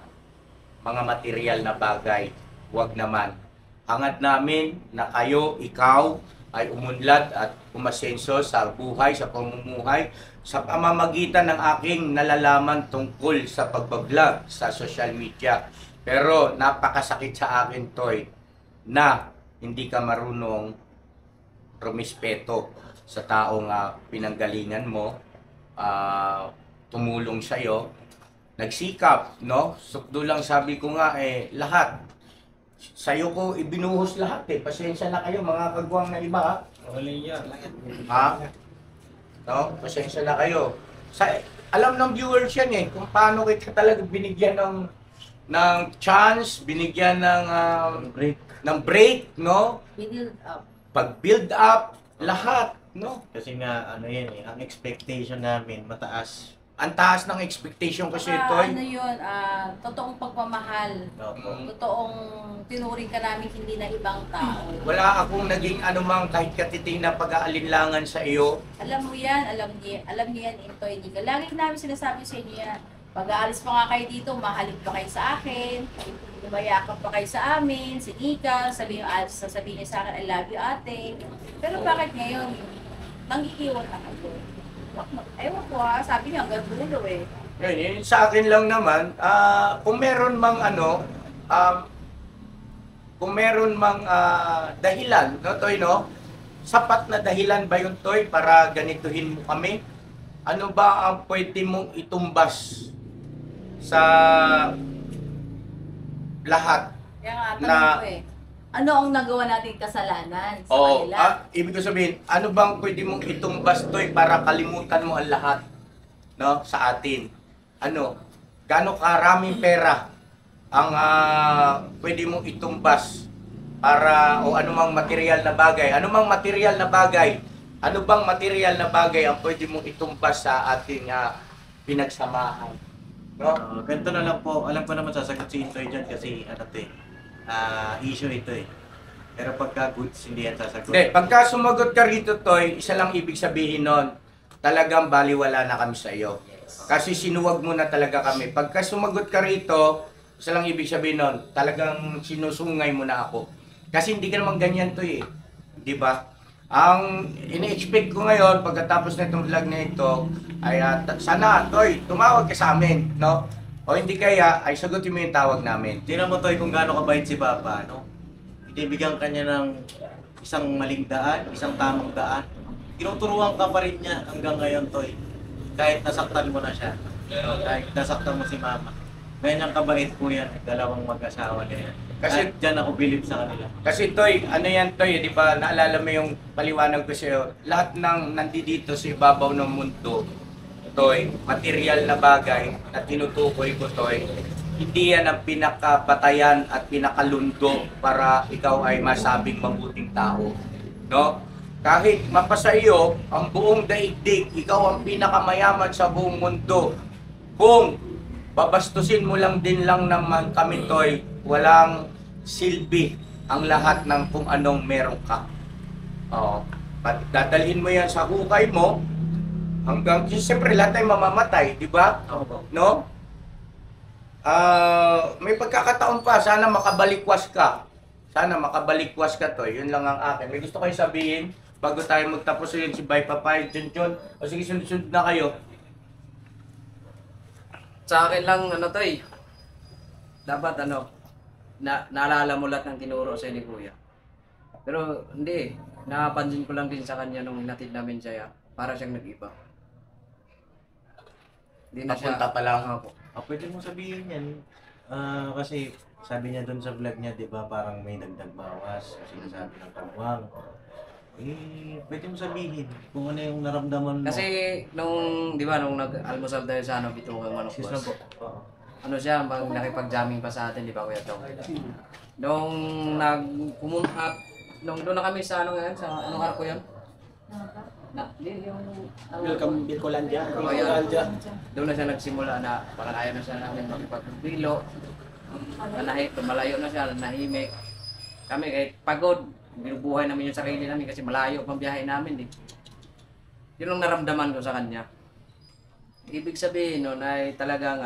mga material na bagay. Huwag naman. Hangad namin na kayo, ikaw, ay umunlad at umasenso sa buhay, sa pamumuhay, sa pamamagitan ng aking nalalaman tungkol sa pagbablog sa social media. Pero napakasakit sa akin, Toy, na hindi ka marunong rumispeto sa taong pinanggalingan mo, tumulong sa'yo, nagsikap, no? Sukdo lang sabi ko nga, lahat. Sa'yo ko ibinuhos lahat eh. Pasensya na kayo mga kagwang na iba, ha? Ha? No? Pasensya na kayo. Alam ng viewers yan eh, kung paano kita talaga binigyan ng chance, binigyan ng break, no? Build up. Pag-build up, lahat, no? Kasi nga, ano yan eh, ang expectation namin mataas. Ang taas ng expectation kasi ito Ano yun, totoong pagmamahal. Opo. Totoong tinuring ka namin hindi na ibang tao. Wala akong naging anumang kahit katiting na pag-aalinlangan sa iyo. Alam mo yan, alam niyo yan, Intoy. Lagi namin sinasabi sa inyo yan. Pag-aalis pa nga kayo dito, mahalip pa kayo sa akin, lumayakap pa kayo sa amin, sinika, sasabihin niyo sa akin, I love you, ate. Pero bakit ngayon, Nanghihiwag na kayo. Ewan ko ha, sabi niya hanggang dulo eh. Yun, sa akin lang naman, kung meron mang kung meron mang dahilan, no, Toy, no? Sapat na dahilan ba yun, Toy, para ganituhin mo kami? Ano ba ang pwede mong itumbas sa lahat? Kaya nga, Na- tanong ko eh. Ano ang nagawa nating kasalanan sa O, kanila? ibig ko sabihin, ano bang pwede mong itumbas, Toy, para kalimutan mo ang lahat, no, sa atin? Ano? Gaano karaming pera ang pwede mong itumbas para o anumang material na bagay? Anumang material na bagay? Ano bang material na bagay ang pwede mong itumbas sa ating pinagsamahan? No? Ganito na lang po, alam ko naman sasagot si Intoy dyan kasi ano to issue ito eh. Pero pagka goods, hindi yan sasagot. Hindi, pagka sumagot ka rito, Toy, isa lang ibig sabihin nun, talagang baliwala na kami sa iyo. Kasi sinuwag mo na talaga kami. Pagka sumagot ka rito, isa lang ibig sabihin nun, talagang sinusungay mo na ako. Kasi hindi ka naman ganyan, Toy eh. Di ba? Ang ini-expect ko ngayon, pagkatapos na itong vlog na ito, ay sana, Toy, tumawag ka sa amin, no? O hindi kaya, ay sagutin mo yung tawag namin. Tingnan mo Toy kung gaano kabait si Papa, no? Ibibigyan ka niya ng isang maling daan, isang tamang daan. Tinuturuan ka pa rin niya hanggang ngayon, Toy. Kahit nasaktan mo na siya. No? Kahit nasaktan mo si Mama. Ganyan kabait po yan, dalawang mag-asawa na yan. Kasi- Kahit dyan ako bilib sa kanila. Kasi Toy, ano yan Toy, di ba naalala mo yung paliwanag ko sa'yo, lahat ng nandito sa ibabaw ng mundo, Toy, material na bagay na tinutukoy ko Toy, hindi yan ang pinakapatayan at pinakalundo para ikaw ay masabing mabuting tao. No? Kahit mapasa iyo ang buong daigdig, ikaw ang pinakamayaman sa buong mundo. Kung babastusin mo lang din lang naman kami Toy, walang silbi ang lahat ng kung anong meron ka. Oo. Dadalhin mo yan sa hukay mo hanggang, siyempre lahat ay mamamatay, di ba? Opo. No? May pagkakataon pa, sana makabalikwas ka. Sana makabalikwas ka to. Yun lang ang akin. May gusto kayo sabihin bago tayo magtapos yun si Bay Papay, John. O sige, sunod-sunod na kayo. Sa akin lang, ano to dapat naalala mo lahat ng tinuro sa ni Kuya. Pero hindi, napansin ko lang din sa kanya nung hinatid namin siya, para siyang nag-iba. Hindi na siya, Papunta pa lang. Opo. Pwede mo sabihin yan. Kasi sabi niya doon sa vlog niya, di ba, parang may dagdag bawas. Kasi sinasabi ng kamuwang. Pwede mo sabihin kung ano yung naramdaman mo. Kasi nung, di ba, nung nag-almusal tayo sa Bitugang Manok Sis na Boss. po. Oo. Ano siya, nakipag-jamming pa sa atin, di ba Kuya Tong? Nung pumunta, nung doon na kami sa ngayon, sa anong arko yun? Di, yung... Welcome Bircolandia. Oh, yan. Doon na siya nagsimula na parang ayaw na siya namin makipagbilo. Malayo na siya, nahimik. Kami kahit pagod, binubuhay namin yung sarili namin kasi malayo pang biyahe namin. Yun ang naramdaman ko sa kanya. Ibig sabihin nun ay talagang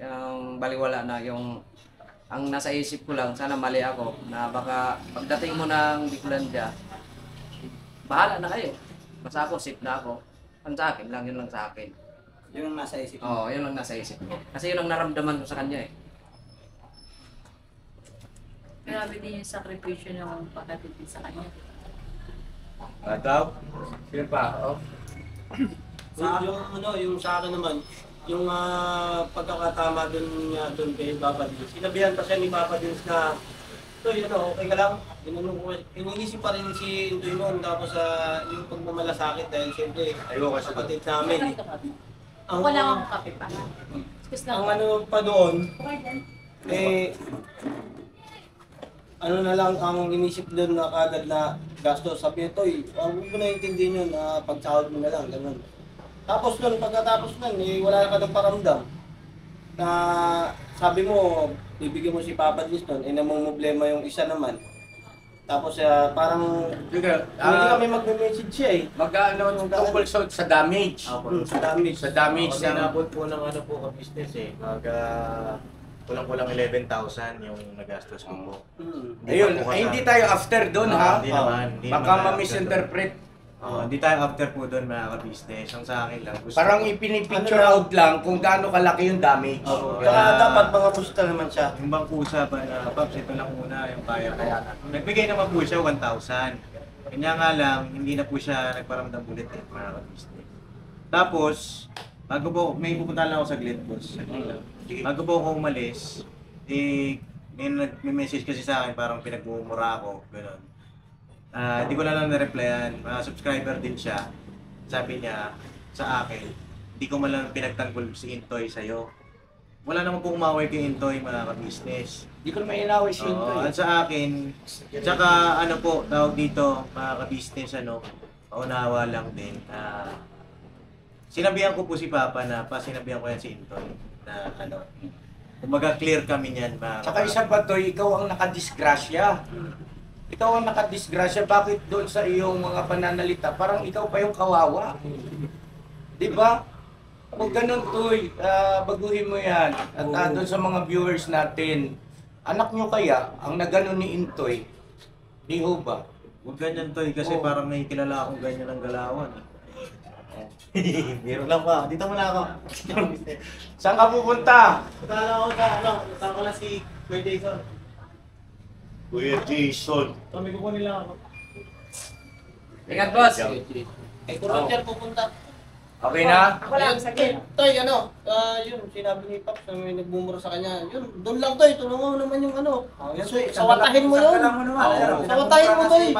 yung baliwala na yung ang nasa isip ko lang, sana mali ako, na baka pagdating mo ng Bicolandia, bahala na kayo. Basta ako, safe na ako. Ang sa akin lang, yun lang sa akin. Yun ang nasa isip. Oo, yun lang nasa isip ko. Kasi yun ang naramdaman ko sa kanya eh. Grabe din yung sakripisyo ng pagkatipid sa kanya. Daw? Sino pa? Oh. Yung sa akin naman, yung pagkakatama dun kay Papa Dins. Sinabihan pa siya ni Papa Dins na, okay ka lang? Iniisip pa rin si Intoy noon, tapos yung pagmamalasakit dahil siyempre, Ayoko kasi. kapatid namin eh. Ako lang ang kape pa. Excuse lang. Ang pa doon, Okay din. na lang ang inisip doon na kagad na gastos. Sabi nito, huwag mo na intindihin yun na pagsahod mo na lang, ganun. Tapos doon, pagkatapos nun, wala ka ng paramdam. Na sabi mo, bibigyan mo si Papa Dins doon, namang problema yung isa naman. Tapos parang Sige, hindi kami magme-message siya eh. mag-ano tungkol sa damage. Sa damage. Sa damage Kasi ng... nabot po ng business eh. Kulang-kulang 11,000 yung nagastos ko po. Ayun, ay, hindi tayo after doon ha. Hindi naman. Hindi Baka naman tayo ma-misinterpret. Hindi tayo after po doon mga ka-business. Ang sa akin lang. Gusto Parang ko- ipinipicture out lang kung gaano kalaki yung damage. Oo. Tsaka dapat mga pusta naman siya. Yung bang kusa ba na, Paps, ito lang muna yung kaya ko. Nagbigay naman po siya 1,000. Kanya nga lang, hindi na po siya nagparamdam ulit mga ka-business. Tapos, bago po, may pupunta lang ako sa boss. Bago po ako umalis, may message kasi sa akin, parang pinagmumura ako, gano'n. Di ko na lang na-replyan, subscriber din siya. Sabi niya sa akin, di ko man lang pinagtanggol si Intoy sa'yo. Wala naman po umaway kay Intoy mga ka-business. Hindi ko naman inaway si Intoy. At sa akin, tsaka ano po, tawag dito, mga ka-business, paunawa lang din. Sinabihan ko po si Papa na, sinabihan ko yan si Intoy na kumbaga clear kami niyan. Tsaka isa pa to, ikaw ang nakadisgrasya. Ikaw ang nakadisgrasya, bakit doon sa iyong mga pananalita, parang ikaw pa yung kawawa. Di ba? Kung ganun Toy, baguhin mo yan. At doon sa mga viewers natin, anak nyo kaya, ang naganon ni Intoy, di ho ba? Huwag ganyan Toy, kasi Oo. parang may kilala akong ganyan ang galawan. Biro lang pa, dito muna ako. Saan ka pupunta? Tala ako sa tama ko na si Kuya Jason. Kuya Jason. May kukunin lang ako. Ingat, boss. Eh, kung Roger pupunta. Okay na? Ako lang, saglit. Toy, yun, sinabi ni Pops na may nagmumura sa kanya. Yun, doon lang Toy, tulungan mo naman yung sawatahin mo yun. Sawatahin mo Toy.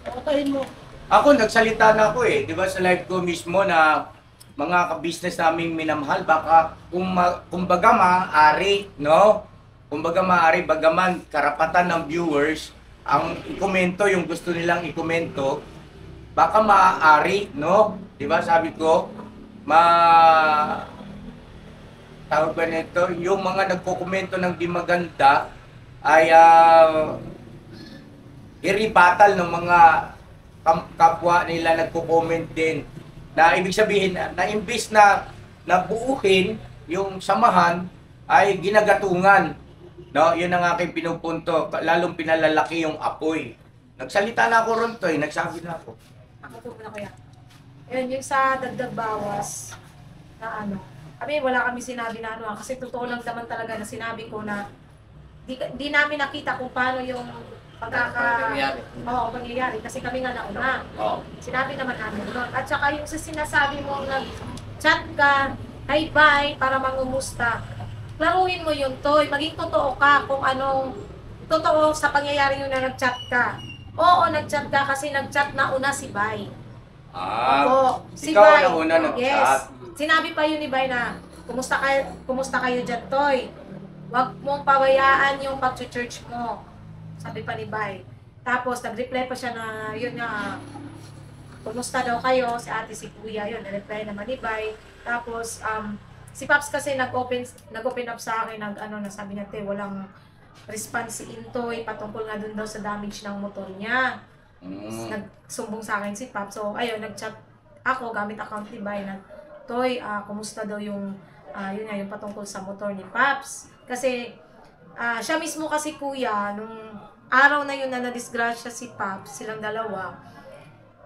Sawatahin mo. Ako, nagsalita na ako di ba sa live ko mismo na mga ka-business naming minamahal, baka kumbaga maaari, no? Kumbaga maaari, bagaman karapatan ng viewers, ang ikomento yung gusto nilang ikomento, baka maaari, no? Di ba sabi ko, tawag ba nito, yung mga nagkokomento ng di maganda ay iribatal ng mga kapwa nila nagko-comment din. Na ibig sabihin na imbis na nabuuhin yung samahan ay ginagatungan. No, yun ang aking pinupunto, lalong pinalalaki yung apoy. Nagsalita na ako ron Toy, nagsabi na ako. Ako po na kuya. Ayun, yung sa dagdag bawas na kami wala kami sinabi na kasi totoo lang naman talaga na sinabi ko na di namin nakita kung paano yung Pangyayari. pangyayari kasi kami nga nauna. Sinabi naman namin nun. At saka yung sa sinasabi mo nag-chat ka, hi bye, para mangumusta. Klaruhin mo yun, Toy. Maging totoo ka kung anong totoo sa pangyayari yung na nag-chat ka. Oo, nag-chat ka kasi nag-chat na una si Bay. Oo, si ikaw Bay. ang una nag-chat. Yes. Sinabi pa yun ni Bay na, kumusta kayo dyan, Toy? Huwag mong pabayaan yung pag-church mo. Sabi pa ni Bay. Tapos, nag-reply pa siya na, yun nga, kumusta daw kayo, si ate, si kuya, yun, na-reply naman ni Bay. Tapos, si Paps kasi nag-open up sa akin, sabi niya, walang response si Intoy, patungkol nga dun daw sa damage ng motor niya. Nagsumbong sa akin si Paps. So, ayun, nag-chat ako, gamit account ni Bay, na, Toy, kumusta daw yung, yun nga, yung patungkol sa motor ni Paps. Kasi, siya mismo kasi kuya, nung araw na yun na nadisgrasya si Paps, silang dalawa,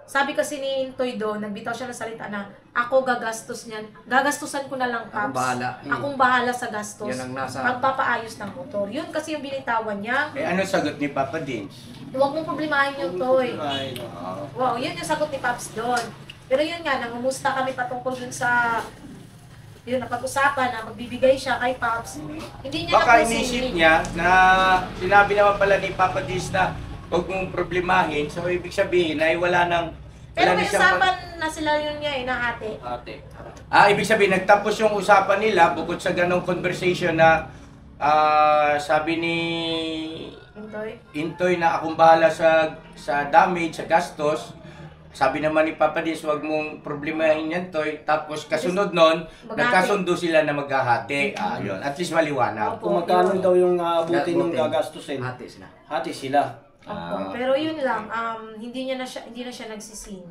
sabi kasi ni Intoy doon, nagbitaw siya ng salita na, ako gagastusan ko na lang Paps. Akong bahala sa gastos. Yan ang nasa... Pagpapaayos ng motor. Yun kasi yung binitawan niya. Ano sagot ni Papa Dins? Huwag mong problemahin yung Toy. Ay, Wow, yun yung sagot ni Paps doon. Pero yun nga, nangumusta kami patungkol dun sa yun, napag-usapan na magbibigay siya kay Paps. Hindi niya Baka napansin. inisip niya na sinabi naman pala ni Papa Dins na huwag mong problemahin. So, ibig sabihin ay wala nang... Pero wala may na siyang usapan na sila yun nga nahati. ibig sabihin, nagtapos yung usapan nila bukod sa ganong conversation na sabi ni Intoy. Intoy na akong bahala sa damage, sa gastos. Sabi naman ni Papa Dins, huwag mong problemahin yan, Toy. Tapos kasunod nun, nagkasundo sila na maghahati. Yun. At least maliwanag. kung magkano daw yung aabutin ng gagastusin, Hati sila. hati sila. Opo. Pero yun lang, hindi na siya nagsising.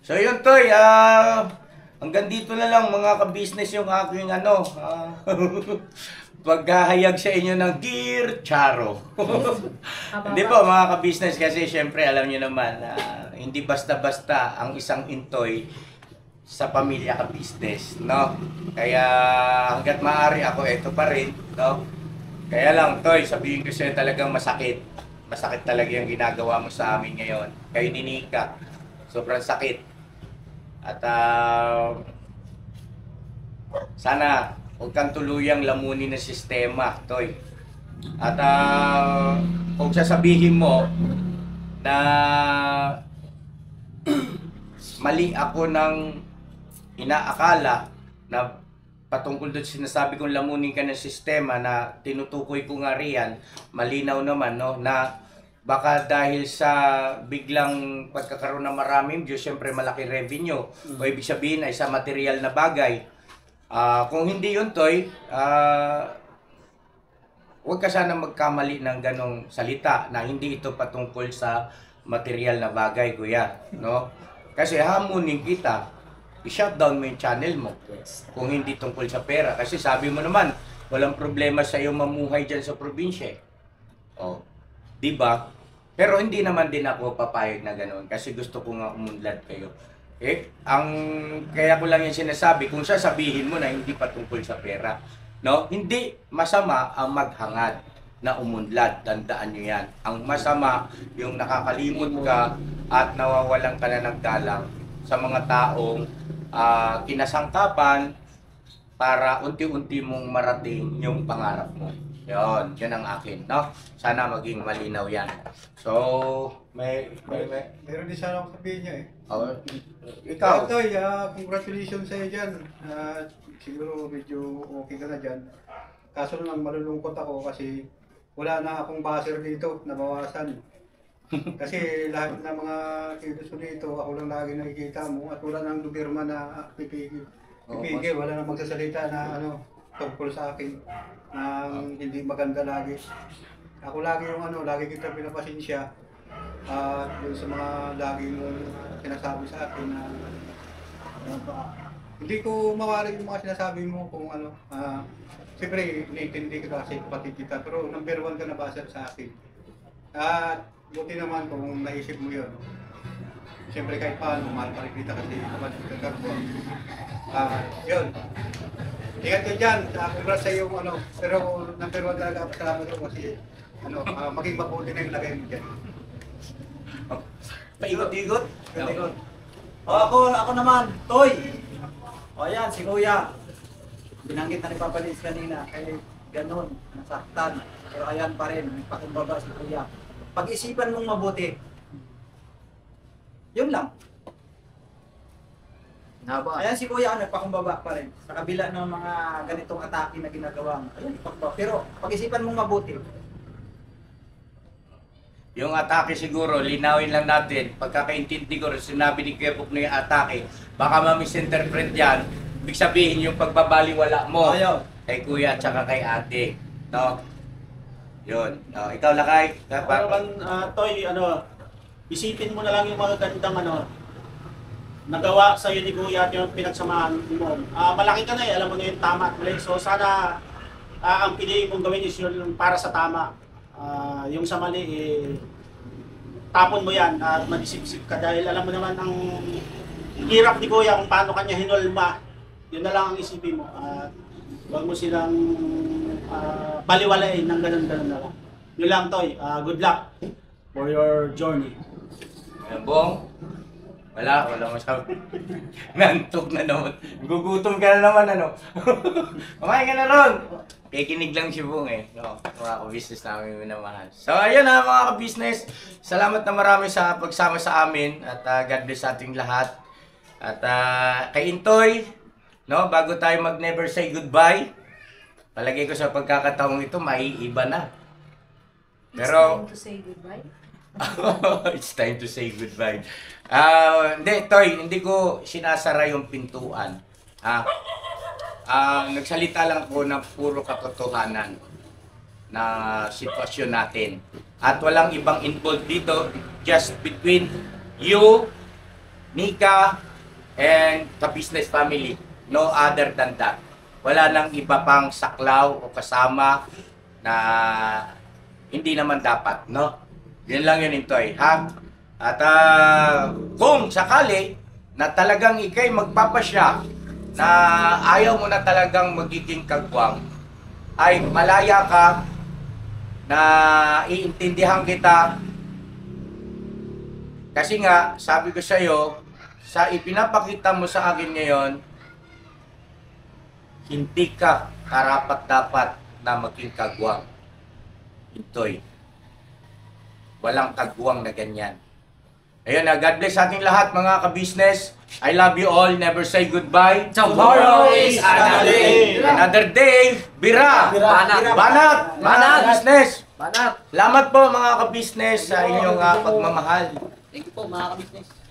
So yun, Toy. Hanggang dito na lang mga ka-business yung aking paghahayag sa inyo ng Dear Charo. Hindi po mga ka-business kasi syempre alam niyo naman hindi basta-basta ang isang Intoy sa pamilya ka business, no? Kaya hangga't maaari ako, ito pa rin, no? Kaya lang, Toy, sabihin ko sa'yo talagang masakit. Masakit talaga yung ginagawa mo sa amin ngayon. Kayo ni Nika, sobrang sakit. At sana huwag kang tuluyang lamunin ng sistema, Toy. At kung sasabihin mo na mali ako ng inaakala na patungkol doon sinasabi kong lamunin ka ng sistema na tinutukoy ko nga riyan, malinaw naman, no, na baka dahil sa biglang pagkakaroon ng maraming views, syempre malaki revenue. O ibig sabihin ay sa material na bagay. Kung hindi yun, Toy, huwag ka sana magkamali ng ganong salita na hindi ito patungkol sa material na bagay, kuya, no? Kasi hamunin kita, i-shutdown mo yung channel mo kung hindi tungkol sa pera. Kasi sabi mo naman, walang problema sa iyo mamuhay dyan sa probinsya. Oh, di ba? Pero hindi naman din ako papayag na ganoon kasi gusto ko nga umunlad kayo. Kaya ko lang yung sinasabi, kung sasabihin mo na hindi patungkol sa pera, no? Hindi masama ang maghangad na umunlad, tandaan nyo yan. Ang masama, yung nakakalimot ka at nawawalan ka na ng galang sa mga taong kinasangkapan para unti-unti mong marating yung pangarap mo. Yun ang akin, no? Sana maging malinaw yan. So, Meron din sana akong sabihin niya eh. Ikaw? Toy, congratulations sa'yo dyan. Siguro medyo okay ka na dyan. Kaso lang malulungkot ako kasi wala na akong buzzer dito, nabawasan. Kasi lahat ng mga kilos ko dito, ako lang lagi nakikita mo at wala nang lubirma na pipigil. Wala nang magsasalita na tungkol sa akin ng hindi maganda lagi. Ako lagi lagi kita pinapasensya dun sa mga lagi mong sinasabi sa akin na hindi ko mawari yung mga sinasabi mo kung siyempre, iniintindi ka kasi kapatid kita, pero number 1 ka na basa sa akin. At buti naman kung naisip mo yun. Siyempre kahit paano, mahal pa rin kita kasi kapatid ka ko. Yun. Ingat ka dyan, congrats sa iyo, pero number 1 talaga pasalamat ko kasi maging mabuti na yung lagay mo dyan. Paigot-igot? Ako naman, Toy! O yan, si Kuya. Binanggit na ni Papa Liz kanina, kaya ganun, nasaktan. Pero ayan pa rin, pakumbaba si Kuya. Pag-isipan mong mabuti. Yun lang. Ayan si Kuya, nagpakumbaba pa rin. Sa kabila ng mga ganitong atake na ginagawa mo. Ayan, pero pag-isipan mong mabuti. Yung atake siguro, linawin lang natin. Pagkakaintindi ko, sinabi ni Kuya Buk na yung atake, baka ma-misinterpret yan. Ibig sabihin yung pagbabaliwala mo kay kuya at saka kay ate, no? Yun. Ikaw Lakay. Ako naman, Toy, isipin mo na lang yung mga gandang nagawa sa'yo ni Kuya at yung pinagsamahan mo. Malaki ka na alam mo na yung tama at mali. So sana ang piliin mong gawin is yun para sa tama. Yung sa mali, tapon mo yan at madisip-sip ka dahil alam mo naman ang hirap ni Kuya kung paano kanya hinulma. Yun na lang ang isipin mo. Huwag mo silang baliwalain ng ganun-ganun na lang. Yun lang, Toy. Good luck for your journey. Bong? Wala masabi. Nantok na naman. Gugutom ka na naman, Kumain ka na ron. Kikinig lang si Bong no? Mga ka-business namin minamahal. So ayun mga ka-business. Salamat na marami sa pagsama sa amin. At God bless sa ating lahat. At kay Intoy, no, bago tayo mag-never say goodbye, palagay ko sa pagkakataong ito, maiiba na. Pero, It's time to say goodbye. it's time to say goodbye. Hindi, Toy, hindi ko sinasara yung pintuan. Nagsalita lang po ng puro katotohanan na sitwasyon natin. At walang ibang involved dito, just between you, Nika, and the business family. No other than that. Wala nang iba pang saklaw o kasama na hindi naman dapat, no? Yun lang yun, Intoy, ha? At kung sakali na talagang ikay magpapasya na ayaw mo na talagang magiging kagwang, ay malaya ka na iintindihan kita. Kasi nga, sabi ko sa iyo, sa ipinapakita mo sa akin ngayon, hindi ka karapat-dapat na maging kagwang. Intoy. Walang kagwang na ganyan. Ayun na, God bless sa ating lahat mga ka-business. I love you all. Never say goodbye. Tomorrow is another day. Another day. Bira. Banat. Banat. Banat. Business. Banat. Salamat po mga ka-business sa inyong pagmamahal. Thank you po mga kabisnes.